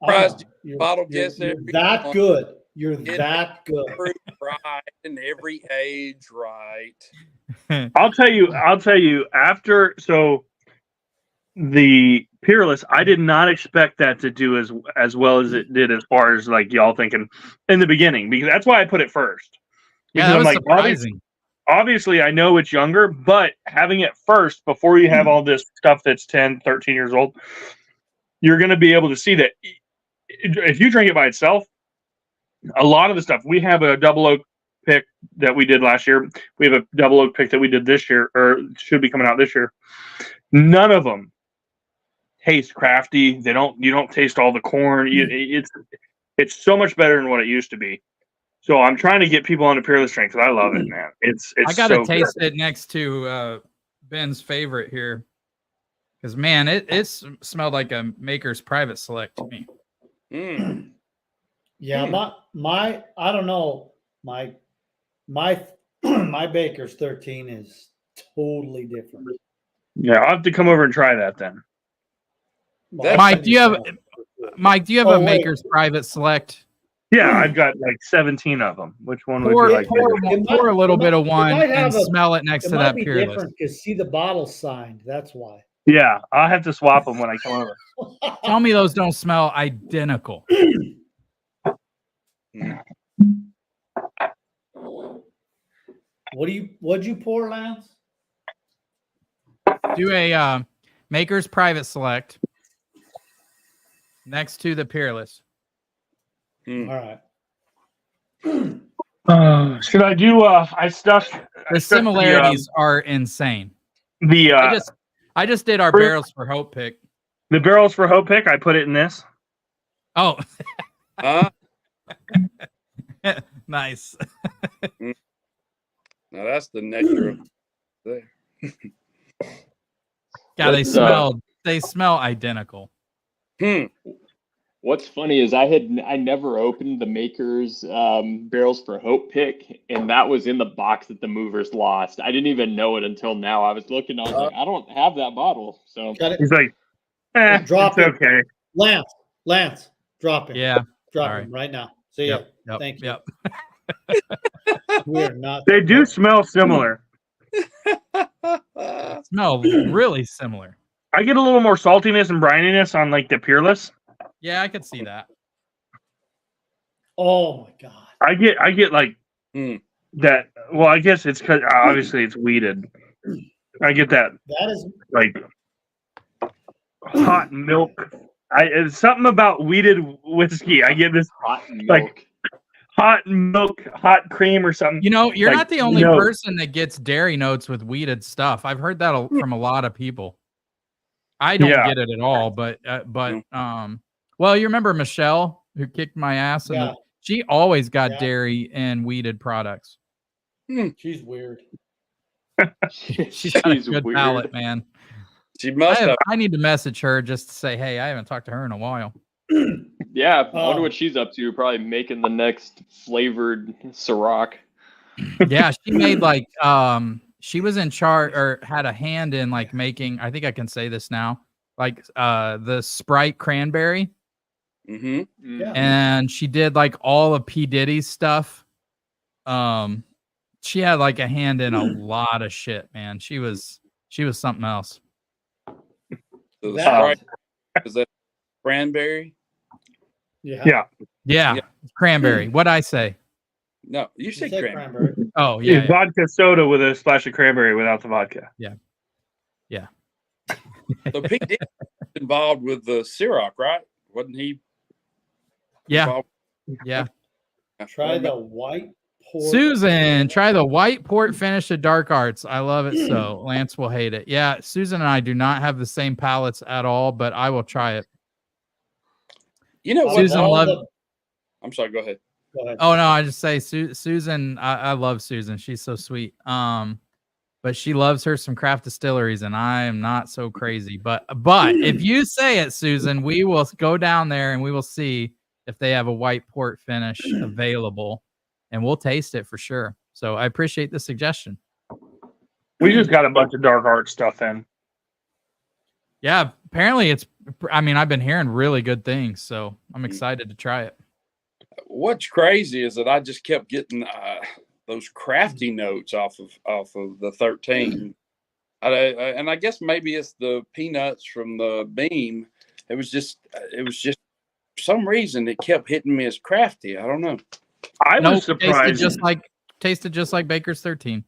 Surprised You're- bottle you're- guess you're every that one. good. You're It- that good. Fruit right and every age right. I'll tell you after the Peerless, I did not expect that to do as well as it did as far as like y'all thinking in the beginning, because that's why I put it first. Yeah, Because that was I'm like, surprising. obviously I know it's younger, but having it first before you have all this stuff that's 10, 13 years old, you're going to be able to see that if you drink it by itself, a lot of the stuff, we have a double oak pick that we did last year. We have a double oak pick that we did this year, or should be coming out this year. None of them taste crafty. You don't taste all the corn. It's so much better than what it used to be. So I'm trying to get people on the Peerless drink because I love it, man. It's I gotta so taste good. it next to Ben's favorite here, because man, it smelled like a Maker's Private Select to me. Mm. Yeah, my I don't know. My my Baker's 13 is totally different. Yeah, I'll have to come over and try that then. Well, Mike, do you have Oh, a wait. Maker's Private Select? Yeah, I've got like 17 of them. Which one would Pour, you like? pour a little it bit of might one have and a- smell it next It to might that be Peerless. different because see the bottle signed. That's why. Yeah, I'll have to swap them when I come over. Tell me those don't smell identical. What'd you pour, Lance? Do a Maker's Private Select next to the Peerless. Mm. All right. Should I do? I stuck The similarities are insane. the I just did our Fruit- barrels for Hope pick. the barrels for Hope Pick. I put it in this. Oh, nice. Now that's the nectar of there. Yeah, Let's, they smell identical. Hmm. What's funny is I never opened the Maker's Barrels for Hope pick, and that was in the box that the movers lost. I didn't even know it until now. I was looking, I was like, I don't have that bottle. So Got it. He's like, Drop it's it. okay. Lance, drop him. Yeah. Drop All him right now. See ya. Yep. Thank you. Yep. We're not. They do smell similar. Smell really similar. I get a little more saltiness and brininess on like the Peerless. Yeah, I could see that. Oh my god. I get like that. Well, I guess it's because obviously it's weeded. I get that That is like hot milk. It's something about weeded whiskey. I get this hot milk. like hot milk, hot cream or something. You know, you're Like, not the only no. person that gets dairy notes with weeded stuff. I've heard that from a lot of people. I don't Yeah. get it at all, but well, you remember Michelle who kicked my ass? yeah. She always got Yeah. dairy and weeded products. She's weird. She's got a good weird. palate, man. She must have. I need to message her just to say, hey, I haven't talked to her in a while. Yeah, I wonder what she's up to. Probably making the next flavored Ciroc. Yeah, she made like she was in charge or had a hand in like making, I think I can say this now, like the Sprite cranberry. Mm-hmm. Yeah. And she did like all of P. Diddy's stuff. She had like a hand in a lot of shit, man. She was something else. So the That- Sprite, is that cranberry? Yeah. Yeah. Cranberry. What'd I say? No, you You said said cranberry. cranberry. Oh, It's yeah. vodka soda with a splash of cranberry without the vodka. So Pete Diddy was involved with the Ciroc, right? Wasn't he? Yeah. involved? Yeah. Try the white port. Susan, try the white port finish at Dark Arts. I love it so. Lance will hate it. Yeah, Susan and I do not have the same palates at all, but I will try it. You know what? Susan all loved. the- I'm sorry. Go ahead. Go ahead. Oh no, I just say Susan. I love Susan. She's so sweet. But she loves her some craft distilleries, and I am not so crazy. But if you say it, Susan, we will go down there and we will see if they have a white port finish available, and we'll taste it for sure. So I appreciate the suggestion. We just got a bunch of dark art stuff in. Yeah, apparently it's. I mean, I've been hearing really good things, so I'm excited to try it. What's crazy is that I just kept getting those crafty notes off of the 13. And I guess maybe it's the peanuts from the beam. It was just for some reason it kept hitting me as crafty. I don't know. I was surprised. Tasted just like Baker's 13.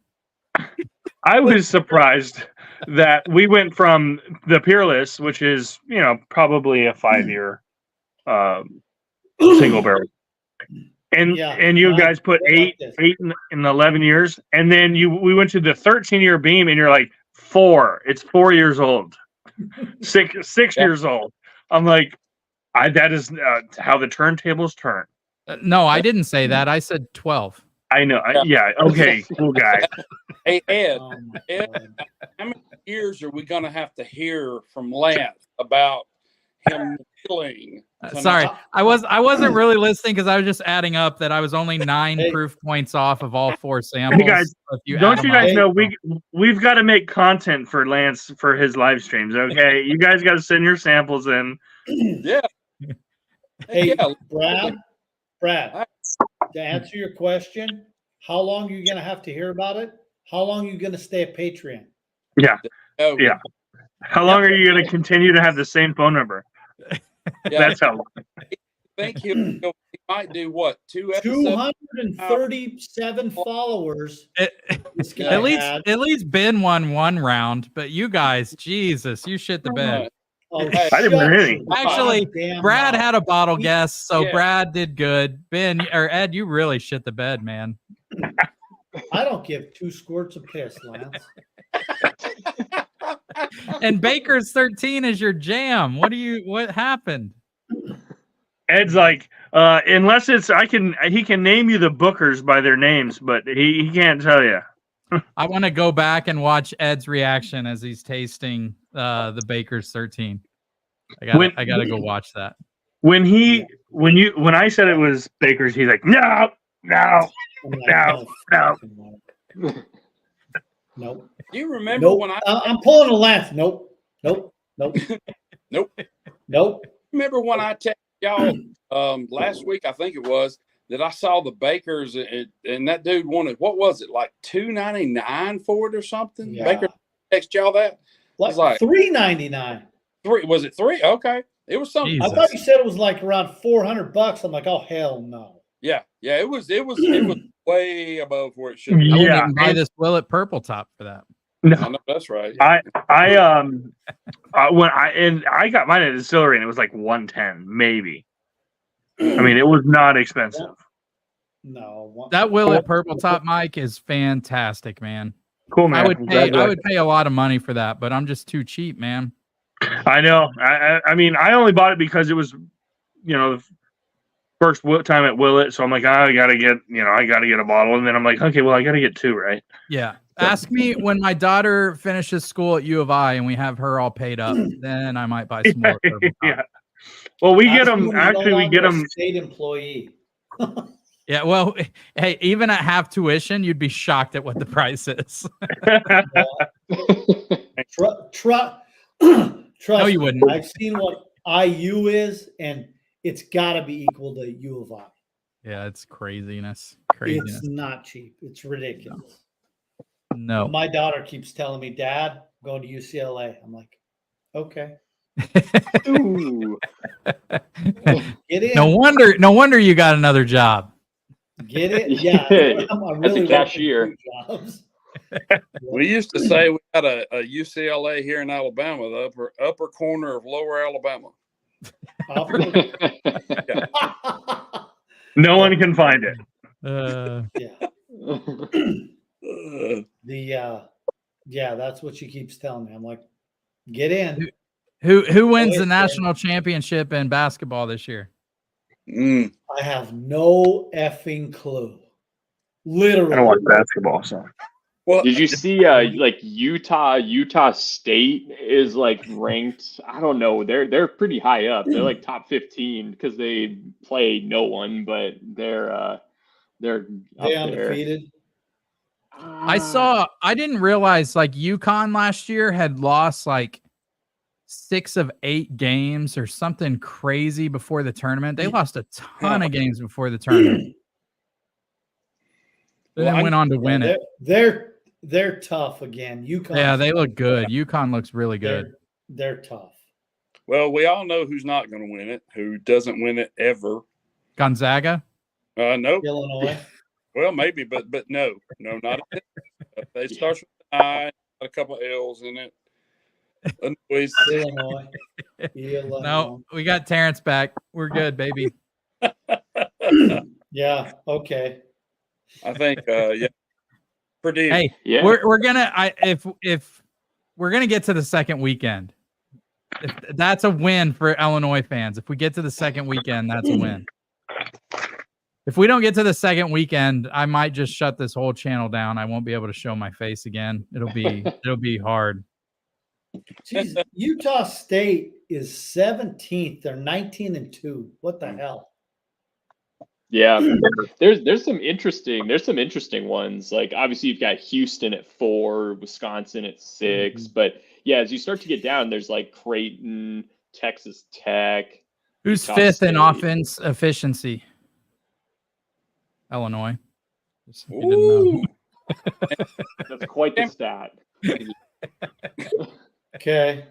I was surprised that we went from the Peerless, which is, probably a 5-year single barrel. And Yeah, and you right. guys put I like eight this. in 11 years, and then we went to the 13-year beam, and you're like 4. It's 4 years old, 6 years old. I'm like, that is how the turntables turn. No, I didn't say that. I said 12. I know. Okay, cool guy. Hey Ed, Oh my Ed, God. how many years are we going to have to hear from Lance about him killing? Sorry, I wasn't really listening because I was just adding up that I was only 9 proof points off of all 4 samples. Hey guys, don't you guys know we've got to make content for Lance for his live streams? Okay, you guys got to send your samples in. Yeah. Hey, Yeah. Brad, to answer your question, how long are you going to have to hear about it? How long are you going to stay at Patreon? Yeah. Oh, Yeah. How long are you going to continue to have the same phone number? yeah. That's how long. I think he might do what? 2 episodes? 237 followers. This guy had. At least Ben won 1 round, but you guys, Jesus, you shit the bed. Oh, I didn't win any. Actually, goddamn Brad mouth. had a bottle guess, so Yeah. Brad did good. Ben or Ed, you really shit the bed, man. I don't give 2 squirts of piss, Lance. And Baker's 13 is your jam. What happened? Ed's like, unless he can name you the bookers by their names, but he can't tell you. I want to go back and watch Ed's reaction as he's tasting the Baker's 13. I gotta go watch that. when I said it was Baker's, he's like, no. I'm like, No, no. fucking Mark. Nope. Do you remember Nope. when I'm pulling a last. Nope. Nope. Nope. Nope. Nope. remember when I texted y'all last week, I think it was, that I saw the Bakers and that dude wanted, what was it, like $2.99 for it or something? Yeah. Baker text y'all that? Like $3.99. Was it $3? Okay. It was something. Jesus. I thought you said it was like around $400. I'm like, oh hell no. Yeah. It was way above where it should be. I wouldn't Yeah, even buy this Willet purple top for that. I no. know that's right. I got mine at the distillery and it was like 110 maybe. I mean, it was not expensive. No. That Willet purple top, Mike, is fantastic, man. Cool, man. I would pay a lot of money for that, but I'm just too cheap, man. I know. I mean, I only bought it because it was, the first time at Willet, so I'm like, I gotta get a bottle, and then I'm like, okay, well, I gotta get two, right? Yeah. Ask me when my daughter finishes school at U of I and we have her all paid up, then I might buy some more. Purple top. Yeah. Well, we get them. You're no Actually, we get longer a them. state employee. Yeah. Well, hey, even at half tuition, you'd be shocked at what the price is. Trust No, you me, wouldn't. I've seen what IU is, and it's got to be equal to U of I. Yeah, it's craziness. It's not cheap. It's ridiculous. No. My daughter keeps telling me, Dad, I'm going to UCLA. I'm like, okay. Ooh. Get in. No wonder you got another job. Get it? Yeah. I As a really cashier. want two jobs. We used to say we got a UCLA here in Alabama, the upper corner of lower Alabama. No one can find it. Yeah. That's what she keeps telling me. I'm like, get in. Who wins the national championship in basketball this year? I have no effing clue. Literally. I don't watch basketball, so. Well, did you see like Utah State is like ranked, I don't know, they're pretty high up. They're like top 15 because they play no one, but they're up undefeated. I didn't realize like UConn last year had lost like 6 of 8 games or something crazy before the tournament. They lost a ton of games before the tournament. But then went on to win it. They're tough again. UConn. Yeah, they look good. UConn looks really good. They're tough. Well, we all know who's not going to win it, who doesn't win it ever. Gonzaga? Nope. Illinois. Well, maybe, but no, not it. They start with an I, a couple of L's in it. Illinois. No, we got Terrence back. We're good, baby. Yeah. Okay. I think. Yeah. Pretty. Hey, yeah. We're gonna. If we're gonna get to the second weekend, that's a win for Illinois fans. If we get to the second weekend, that's a win. If we don't get to the second weekend, I might just shut this whole channel down. I won't be able to show my face again. It'll be hard. Jeez, Utah State is 17th. They're 19-2. What the hell? Yeah, there's some interesting ones. Like obviously you've got Houston at 4, Wisconsin at 6, but yeah, as you start to get down, there's like Creighton, Texas Tech. Who's Utah 5th State. in offense efficiency? Illinois. Ooh. That's quite the stat. Okay.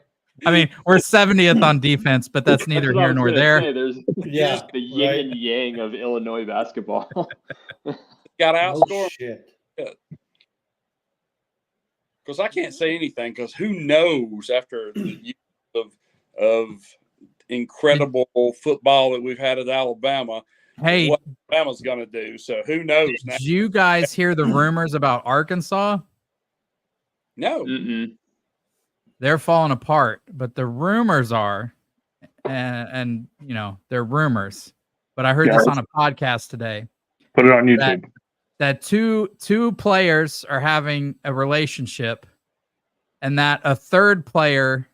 I mean, we're 70th on defense, but that's neither here nor there. Say, there's Yeah, the yin right. and yang of Illinois basketball. Got to Oh, outscore. shit. Because I can't say anything. Because who knows after the years of incredible football that we've had at Alabama, Hey, what Alabama's going to do. So who knows now? did you guys hear the rumors about Arkansas? No. Mm-mm. They're falling apart, but the rumors are, and you know, they're rumors, but I heard this on a podcast today. Put it on YouTube. That two players are having a relationship, and that a third player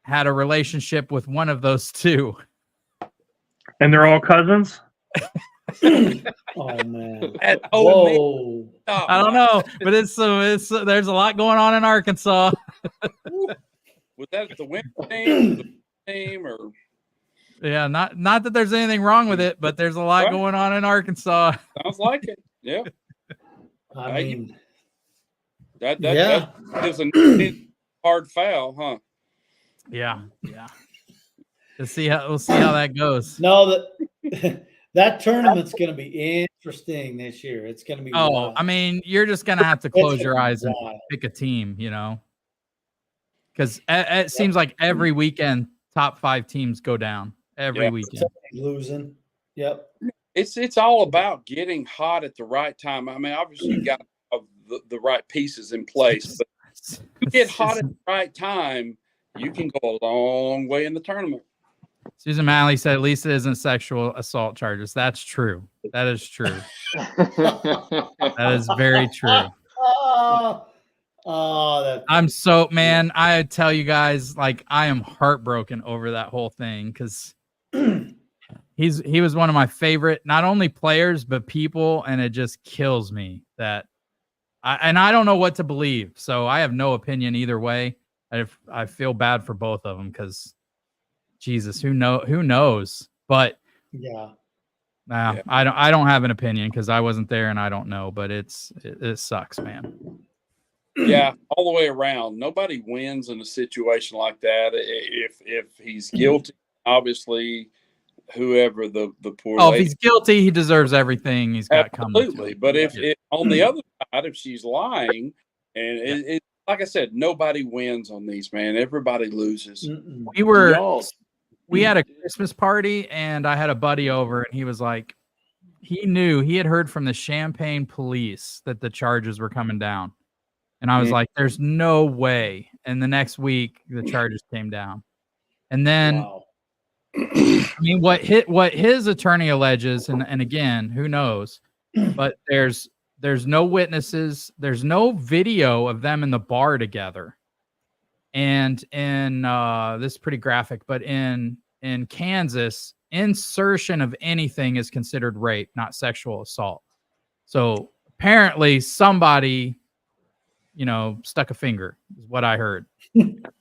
had a relationship with one of those two. And they're all cousins? Oh man. Whoa. Whoa. I don't know, but it's there's a lot going on in Arkansas. Was that the women's team, the team, or Yeah, not that there's anything wrong with it, but there's a lot Right. going on in Arkansas. sounds like it? Yeah, I mean, that yeah. is a hard foul, huh? Yeah. We'll see how that goes. No, that tournament's going to be interesting this year. It's going to be Oh, wild. I mean, you're just gonna have to It's close gonna your be eyes and wild. pick a team, because it seems like every weekend top 5 teams go down every Yeah. weekend. Somebody's losing. Yep. It's all about getting hot at the right time. I mean, obviously you got the right pieces in place, but if you get hot at the right time, you can go a long way in the tournament. Susan Malley said, at least it isn't sexual assault charges. That's true. That is true. That is very true. I'm so, man, I tell you guys, like, I am heartbroken over that whole thing because he was one of my favorite, not only players, but people, and it just kills me that I don't know what to believe. So I have no opinion either way. I feel bad for both of them because Jesus, who knows? But yeah. yeah. I don't have an opinion because I wasn't there and I don't know, but it sucks, man. Yeah, all the way around. Nobody wins in a situation like that. If he's guilty, obviously, whoever the poor Oh, lady, if he's guilty, he deserves everything he's got coming. absolutely. But if on the other side, if she's lying, and it like I said, nobody wins on these, man. Everybody loses. We had a Christmas party and I had a buddy over and he was like, he had heard from the Champaign police that the charges were coming down. And I was like, there's no way. And the next week the charges came down. And then, I mean, what his attorney alleges, and again, who knows, but there's no witnesses. There's no video of them in the bar together. And in this is pretty graphic, but in Kansas, insertion of anything is considered rape, not sexual assault. So apparently somebody, stuck a finger, is what I heard.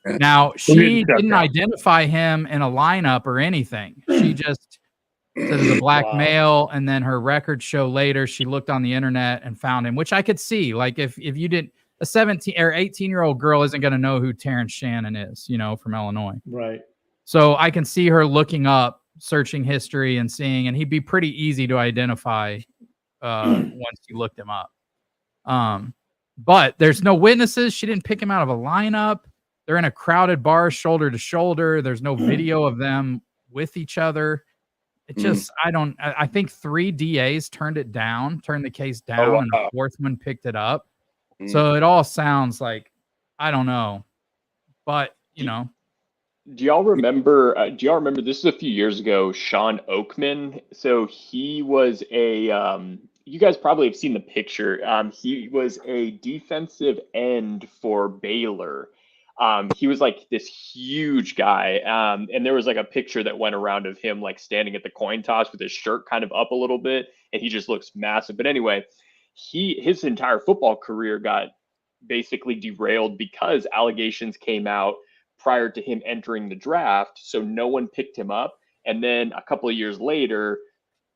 Now, she didn't identify him in a lineup or anything. She just said it was a black male, and then her records show later she looked on the internet and found him, which I could see. Like if you didn't, a 17 or 18-year-old girl isn't going to know who Terrence Shannon is, from Illinois. Right. So I can see her looking up, searching history and seeing, and he'd be pretty easy to identify once you looked him up. But there's no witnesses. She didn't pick him out of a lineup. They're in a crowded bar, shoulder to shoulder. There's no video of them with each other. It just, I think 3 DAs turned the case down, and the 4th one picked it up. So it all sounds like, I don't know, but Do y'all remember? This is a few years ago. Sean Oakman. So he was a. You guys probably have seen the picture. He was a defensive end for Baylor. He was like this huge guy. And there was like a picture that went around of him like standing at the coin toss with his shirt kind of up a little bit, and he just looks massive. But anyway, his entire football career got basically derailed because allegations came out prior to him entering the draft. So no one picked him up. And then a couple of years later,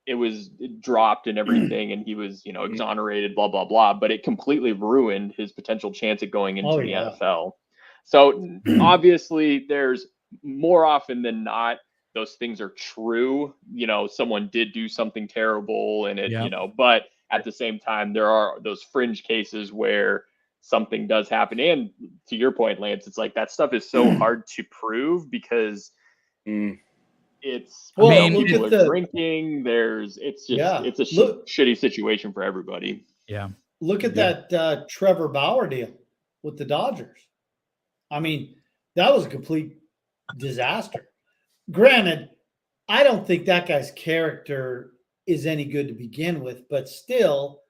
it was dropped and everything. And he was, exonerated, blah, blah, blah. But it completely ruined his potential chance at going into the NFL. So obviously there's more often than not, those things are true. Someone did do something terrible and it, but at the same time, there are those fringe cases where something does happen. And to your point, Lance, it's like that stuff is so hard to prove because it's people are drinking. It's a shitty situation for everybody. Yeah. Look at that Trevor Bauer deal with the Dodgers. I mean, that was a complete disaster. Granted, I don't think that guy's character is any good to begin with, but still,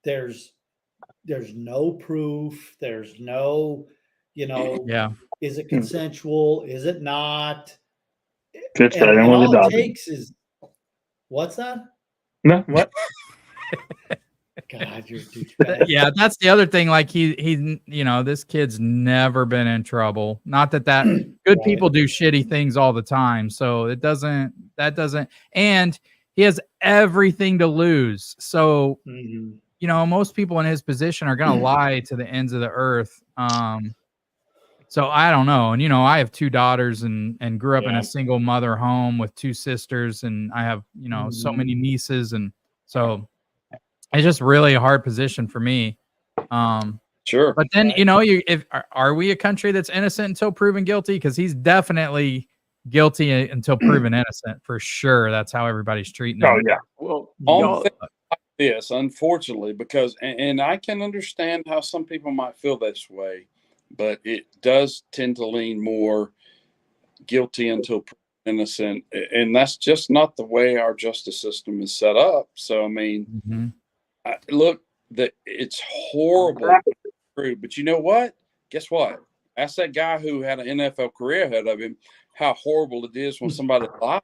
there's no proof. There's no, is it consensual? Is it not? Fits And, better and than with a all it dog. takes is what's that? No, what? God, you're a douchebag. Yeah, that's the other thing. Like he, this kid's never been in trouble. Not that good Right. people do shitty things all the time. So that doesn't, and he has everything to lose. So, Mhm. Most people in his position are going to lie to the ends of the earth. So I don't know. And, I have 2 daughters and grew up in Yeah. a single mother home with 2 sisters. And I have, so many nieces. And so it's just really a hard position for me. Sure. But then, Right. are we a country that's innocent until proven guilty? Because he's definitely guilty until proven innocent for sure. That's how everybody's treating him. Oh yeah. Well, On y'all, things like this, unfortunately, because and I can understand how some people might feel this way, but it does tend to lean more guilty until proven innocent, and that's just not the way our justice system is set up. So I mean, Mhm. look, that it's horrible, true, but you know what? Guess what? Ask that guy who had an NFL career ahead of him how horrible it is when somebody lies,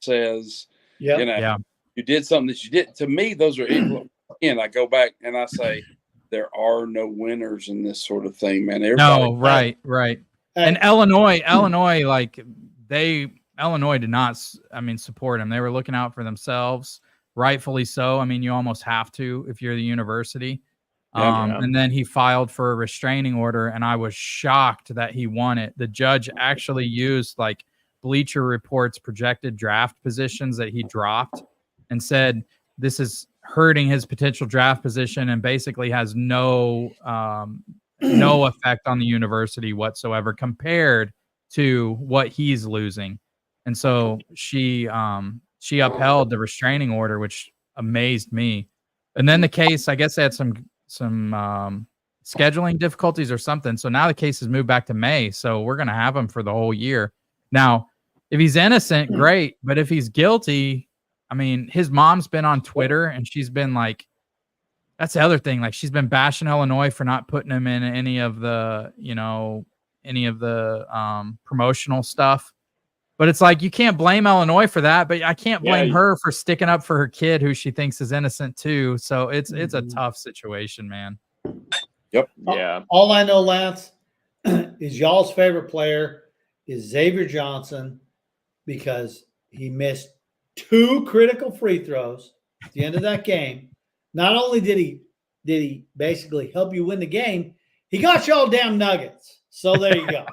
says, Yep. Yeah. you did something that you didn't. To me, those are equal. And I go back and I say, there are no winners in this sort of thing, man. Everybody, No, right. And Hey, Illinois, like Illinois did not, support him. They were looking out for themselves, rightfully so. I mean, you almost have to if you're the university. Yeah. And then he filed for a restraining order, and I was shocked that he won it. The judge actually used like Bleacher Report's projected draft positions that he dropped and said this is hurting his potential draft position and basically has no effect on the university whatsoever compared to what he's losing. And so she upheld the restraining order, which amazed me. And then the case, I guess they had some scheduling difficulties or something. So now the case has moved back to May. So we're going to have him for the whole year. Now, if he's innocent, great. But if he's guilty, I mean, his mom's been on Twitter and she's been like, that's the other thing. Like she's been bashing Illinois for not putting him in any of the promotional stuff. But it's like you can't blame Illinois for that, but I can't blame her for sticking up for her kid who she thinks is innocent too. So it's a tough situation, man. Yep. Yeah. All I know, Lance, is y'all's favorite player is Xavier Johnson because he missed 2 critical free throws at the end of that game. Not only did he basically help you win the game, he got y'all damn nuggets. So there you go.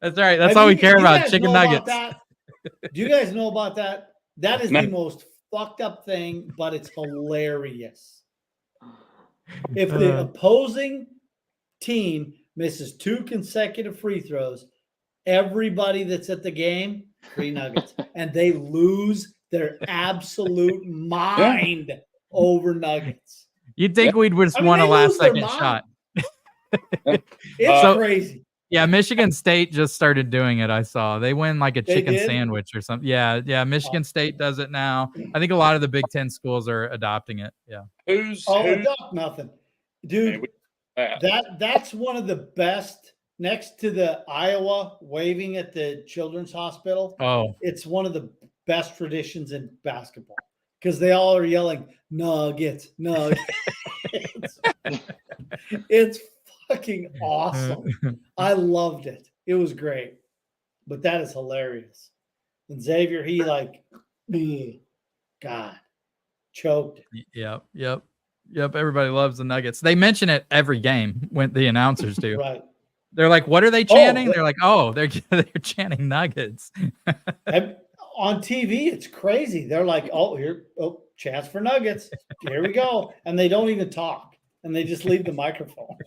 That's right. That's all we care about. Chicken nuggets. Do you guys know about that? That is the most fucked up thing, but it's hilarious. If the opposing team misses 2 consecutive free throws, everybody that's at the game, free nuggets, and they lose their absolute mind over nuggets. You'd think we'd just won a last second shot. It's crazy. Yeah, Michigan State just started doing it. I saw they win like a chicken did? sandwich or something. Yeah. Michigan State does it now. I think a lot of the Big Ten schools are adopting it. Yeah. Adopt nothing, dude. That's one of the best. Next to the Iowa waving at the Children's Hospital. Oh, it's one of the best traditions in basketball because they all are yelling nuggets. It's fucking awesome. I loved it. It was great. But that is hilarious. And Xavier, he like, God, choked. Yep. Everybody loves the Nuggets. They mention it every game when the announcers do. Right. They're like, what are they chanting? They're like, they're chanting Nuggets. On TV, it's crazy. They're like, chance for Nuggets. Here we go. And they don't even talk. And they just leave the microphone.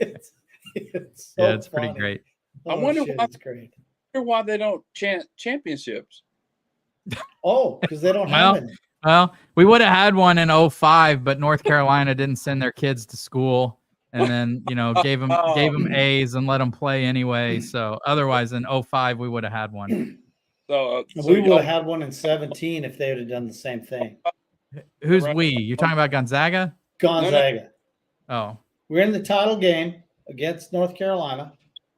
It's so it's funny. pretty great. I wonder why they don't chant championships. Because they don't have any. Well, we would have had one in 2005, but North Carolina didn't send their kids to school. And then, gave them A's and let them play anyway. So otherwise, in 2005, we would have had one. So we would have had one in 2017 if they would have done the same thing. Who's we? You're talking about Gonzaga? Gonzaga. Oh. We're in the title game against North Carolina.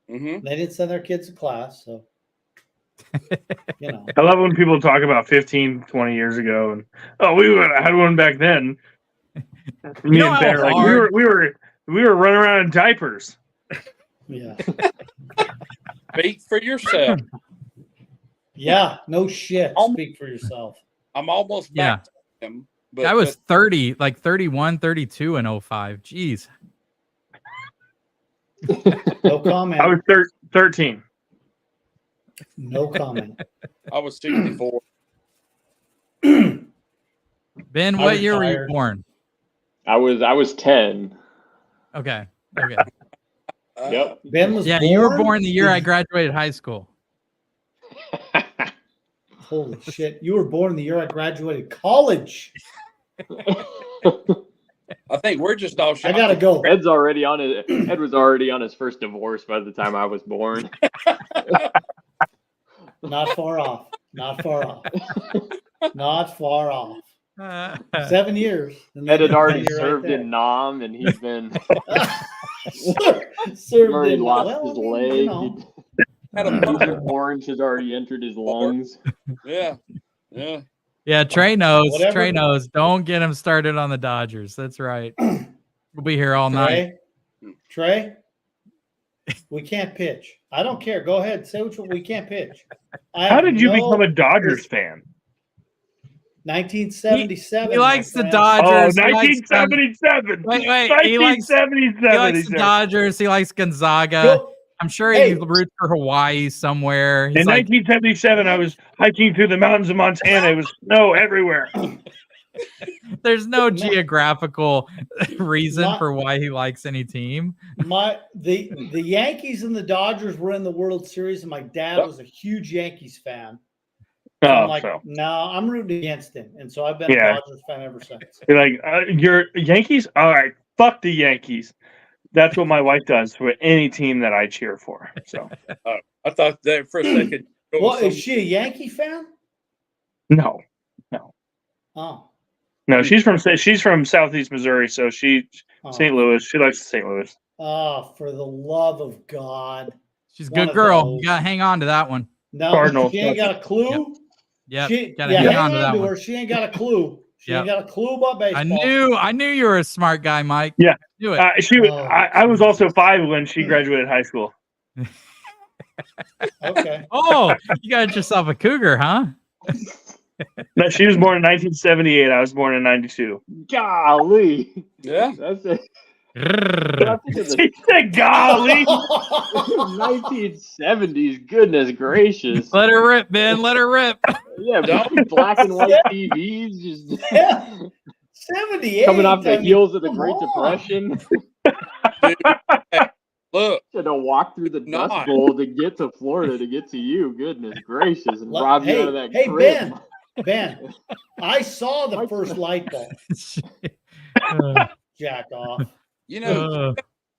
Mm-hmm. They didn't send their kids to class. So You know. I love when people talk about 15, 20 years ago, and I had one back then. Me know and how Ben are like hard- we were running around in diapers. Yeah. Speak for yourself. Yeah. No shit. Almost- Speak for yourself. I'm almost back to him. But I was 30, like 31, 32 in 05. Jeez. No comment. I was 13. No comment. I was 64. Ben, I what year were you retired. born? I was 10. Okay. Okay. Yep. Ben was Yeah, born. you were born the year I graduated high school. Holy shit. You were born the year I graduated college. I think we're just all I shocked. gotta go. Ed was already on his first divorce by the time I was born. Not far off. Not far off. Not far off. Uh, 7 years. And Ed had then already you're right served there. in Nam, and he's been Served already in, lost well, his I mean, leg. you know. Had a Agent Orange has already entered his lungs. Yeah. Yeah. yeah, Trey knows. Whatever. Trey knows. Don't get him started on the Dodgers. That's right. We'll be here all night. Trey, we can't pitch. I don't care. Go ahead. Say what we can't pitch. How did you become a Dodgers fan? 1977. He likes my the friend. Dodgers. Oh, He likes 1977. Wait, he likes 1977. the Dodgers. He likes Gonzaga. Go- I'm sure Hey. he roots for Hawaii somewhere. He's In like, 1977, I was hiking through the mountains of Montana. It was snow everywhere. there's no geographical reason My- for why he likes any team. The Yankees and the Dodgers were in the World Series, and my dad was a huge Yankees fan. So I'm like, so no, I'm rooting against him, and so I've been Yeah. a Dodgers fan ever since. you're like, you're Yankees? All right, fuck the Yankees. That's what my wife does for any team that I cheer for. So I thought that for a second. Well, is she a Yankee fan? no, Oh, she's from Southeast Missouri, so St. Louis. She likes St. Louis. Oh, for the love of God! She's a One good of girl. those. You gotta hang on to that one. No, Cardinals. she ain't got a clue. Yep. She, Gotta yeah, hang hang on to that her. one. She ain't got a clue. She Yep. ain't got a clue about baseball. I knew you were a smart guy, Mike. Yeah. Do it. I was also 5 when she graduated high school. Okay. Oh, you got yourself a cougar, huh? No, she was born in 1978. I was born in 92. Golly. Yeah. That's it. Grrr. She said, "Golly." 1970s. Goodness gracious. Let her rip, Ben. Let her rip. Yeah, black and white TVs just Yeah. 78. coming off the I mean, heels of the come Great on. Depression. Look, Had to walk through the Not. Dust Bowl to get to Florida to get to you. Goodness gracious. And rob you out of that Hey, crib. Ben, I saw the first light bulb. Jack off. you know, Uh,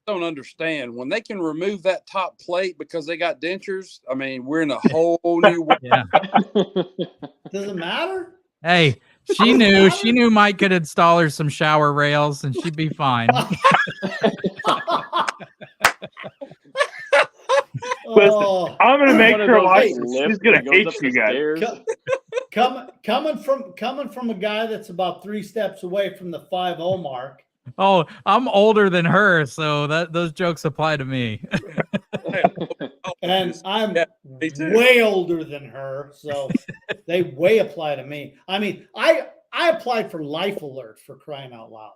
don't understand when they can remove that top plate because they got dentures. I mean, we're in a whole new world. yeah. Does it matter? Hey, she knew Mike could install her some shower rails and she'd be fine. Oh, I'm gonna make One of her those, watch like, this. lifts She's gonna that goes hate up you the guys. stairs. coming from a guy that's about 3 steps away from the 5-0 mark. Oh, I'm older than her, so those jokes apply to me. And I'm Yeah, me too. way older than her, so they way apply to me. I mean, I applied for Life Alert, for crying out loud.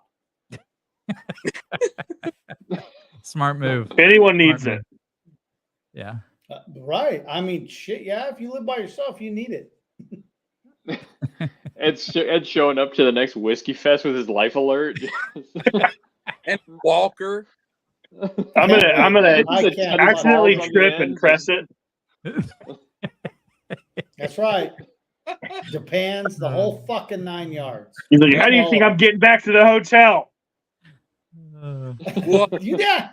Smart move. Anyone needs Smart it. move. Yeah. Right. I mean, shit. Yeah. If you live by yourself, you need it. Ed's showing up to the next whiskey fest with his life alert. And Walker. I'm gonna I can't. accidentally balls on the trip and ends. press it. That's right. Japans, the whole fucking 9 yards. He's like, "How do you think I'm getting back to the hotel?" Well, Yeah.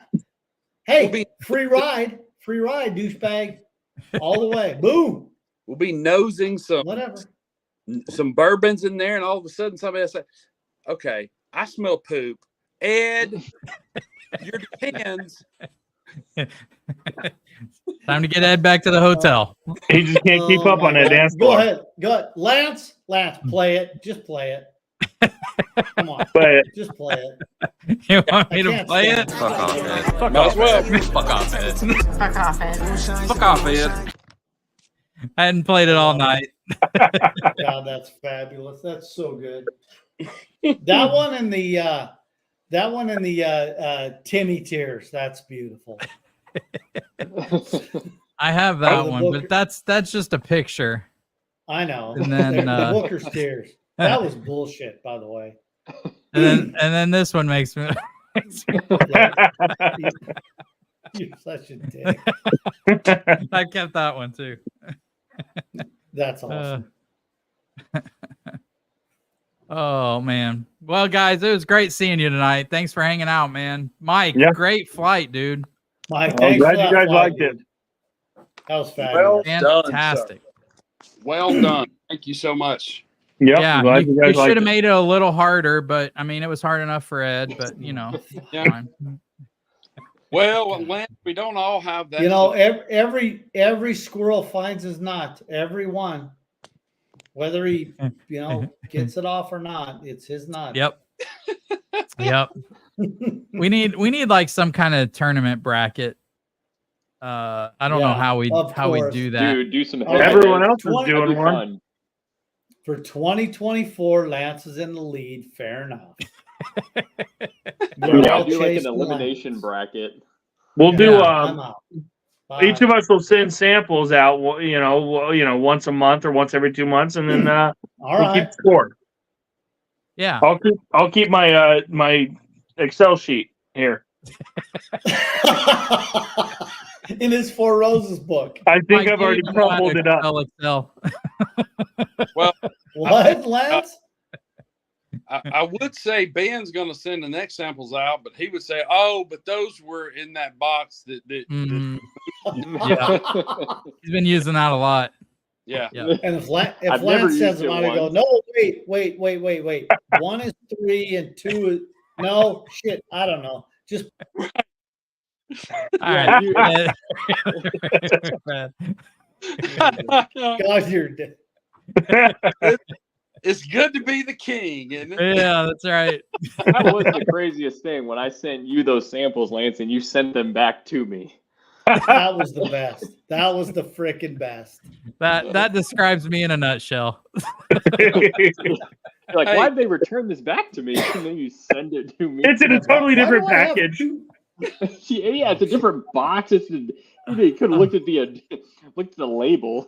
Hey, free ride, douchebag, all the way. Boom. we'll be nosing Whatever. some bourbons in there, and all of a sudden somebody will say, "Okay, I smell poop." Ed, your Japans, Time to get Ed back to the hotel. He just can't keep up my on that God. dance Go floor. ahead. Go ahead. Lance, play it. Just play it. Come on. But Just play it. You want me I to can't play stand it? it. Fuck off, Ed. Fuck Might off, as well. Ed. Fuck off, Ed. Fuck off, Ed. Fuck off, Ed. I hadn't played it all night. God, that's fabulous. That's so good. That one in the Tinny Tears. That's beautiful. I have Oh, that the one, book- but that's just a picture. I know. And then, the Booker's Tears. That was bullshit, by the way. And then this one makes me. You're such a dick. I kept that one too. That's awesome. Oh man. Well, guys, it was great seeing you tonight. Thanks for hanging out, man. Mike, Yeah. great flight, dude. Mike, I'm thanks glad for you that guys flight, liked it. dude. That was Well fabulous. done, Fantastic. Well done. Thank you so much. Yep, Yeah, I'm glad you you guys should liked have it. made it a little harder, but I mean, it was hard enough for Ed. But you know, Yeah. fine. Well, Lance, we don't all have that. You know, every squirrel finds his nut. Every one, whether he gets it off or not, it's his nut. Yep. Yep. We need like some kind of tournament bracket. I don't know Yeah, how we of course. do that. Dude, do some. All right. Everyone else is That'd doing be one. fun. For 2024, Lance is in the lead. Fair enough. We're Yeah, all I'll do like an chasing elimination Lance. bracket. We'll do. Yeah, I'm out. Bye. Each of us will send samples out. Once a month or once every 2 months, and then All we'll right. keep score. Yeah. I'll keep my my Excel sheet here. In his Four Roses book. I think Mike, I've you already even know how crumbled to it up. Excel. What, Lance? I would say Ben's going to send the next samples out, but he would say, "Oh, but those were in that box that Mhm. He's been using that a lot. yeah." Yeah. And if I've never Lance says used a it minute ago, once. no, wait. 1 is 3 and 2 is no shit. I don't know. Just All right. God, you're dead. It's good to be the king, isn't it? Yeah, that's right. That was the craziest thing when I sent you those samples, Lance, and you sent them back to me. That was the best. That was the freaking best. That describes me in a nutshell. You're like, Hey. why'd they return this back to me? And then you send it to me. It's in a totally Why different do I have package. two- Yeah, it's a different box. They could have looked at the label.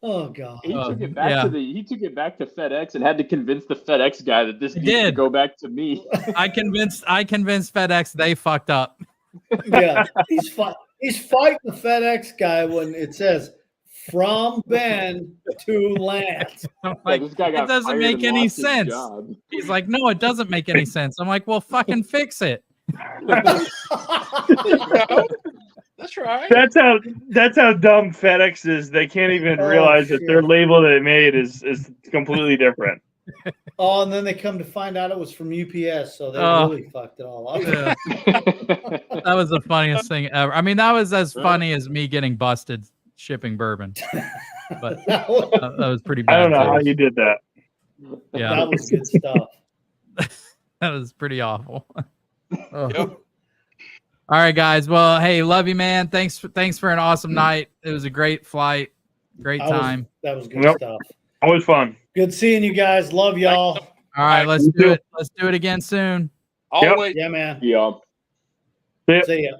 Oh God. He took it back yeah. he took it back to FedEx and had to convince the FedEx guy that this He needs to did. go back to me. I convinced FedEx they fucked up. Yeah. He's fighting the FedEx guy when it says from Ben to Lance. I'm Yeah, like, this guy it got doesn't fired make and any lost his sense. job. He's like, no, it doesn't make any sense. I'm like, well, fucking fix it. No, that's right. That's how dumb FedEx is. They can't even Oh, realize that their shit. label that they made is completely different. Oh, and then they come to find out it was from UPS, so they Oh. really fucked it all up. Yeah, that was the funniest thing ever. I mean, that was as funny as me getting busted shipping bourbon. But That was, that was pretty bad. I don't know how too. you did that. Yeah, that was good stuff. that was pretty awful. Oh. Yep. All right, guys. Well, hey, love you, man. Thanks for an awesome night. It was a great flight, great time. That was good Yep. stuff. Always fun. Good seeing you guys. Love y'all. All right, let's You do too. it. Let's do it again soon. Always. Yeah, man. Yeah. See ya. See ya.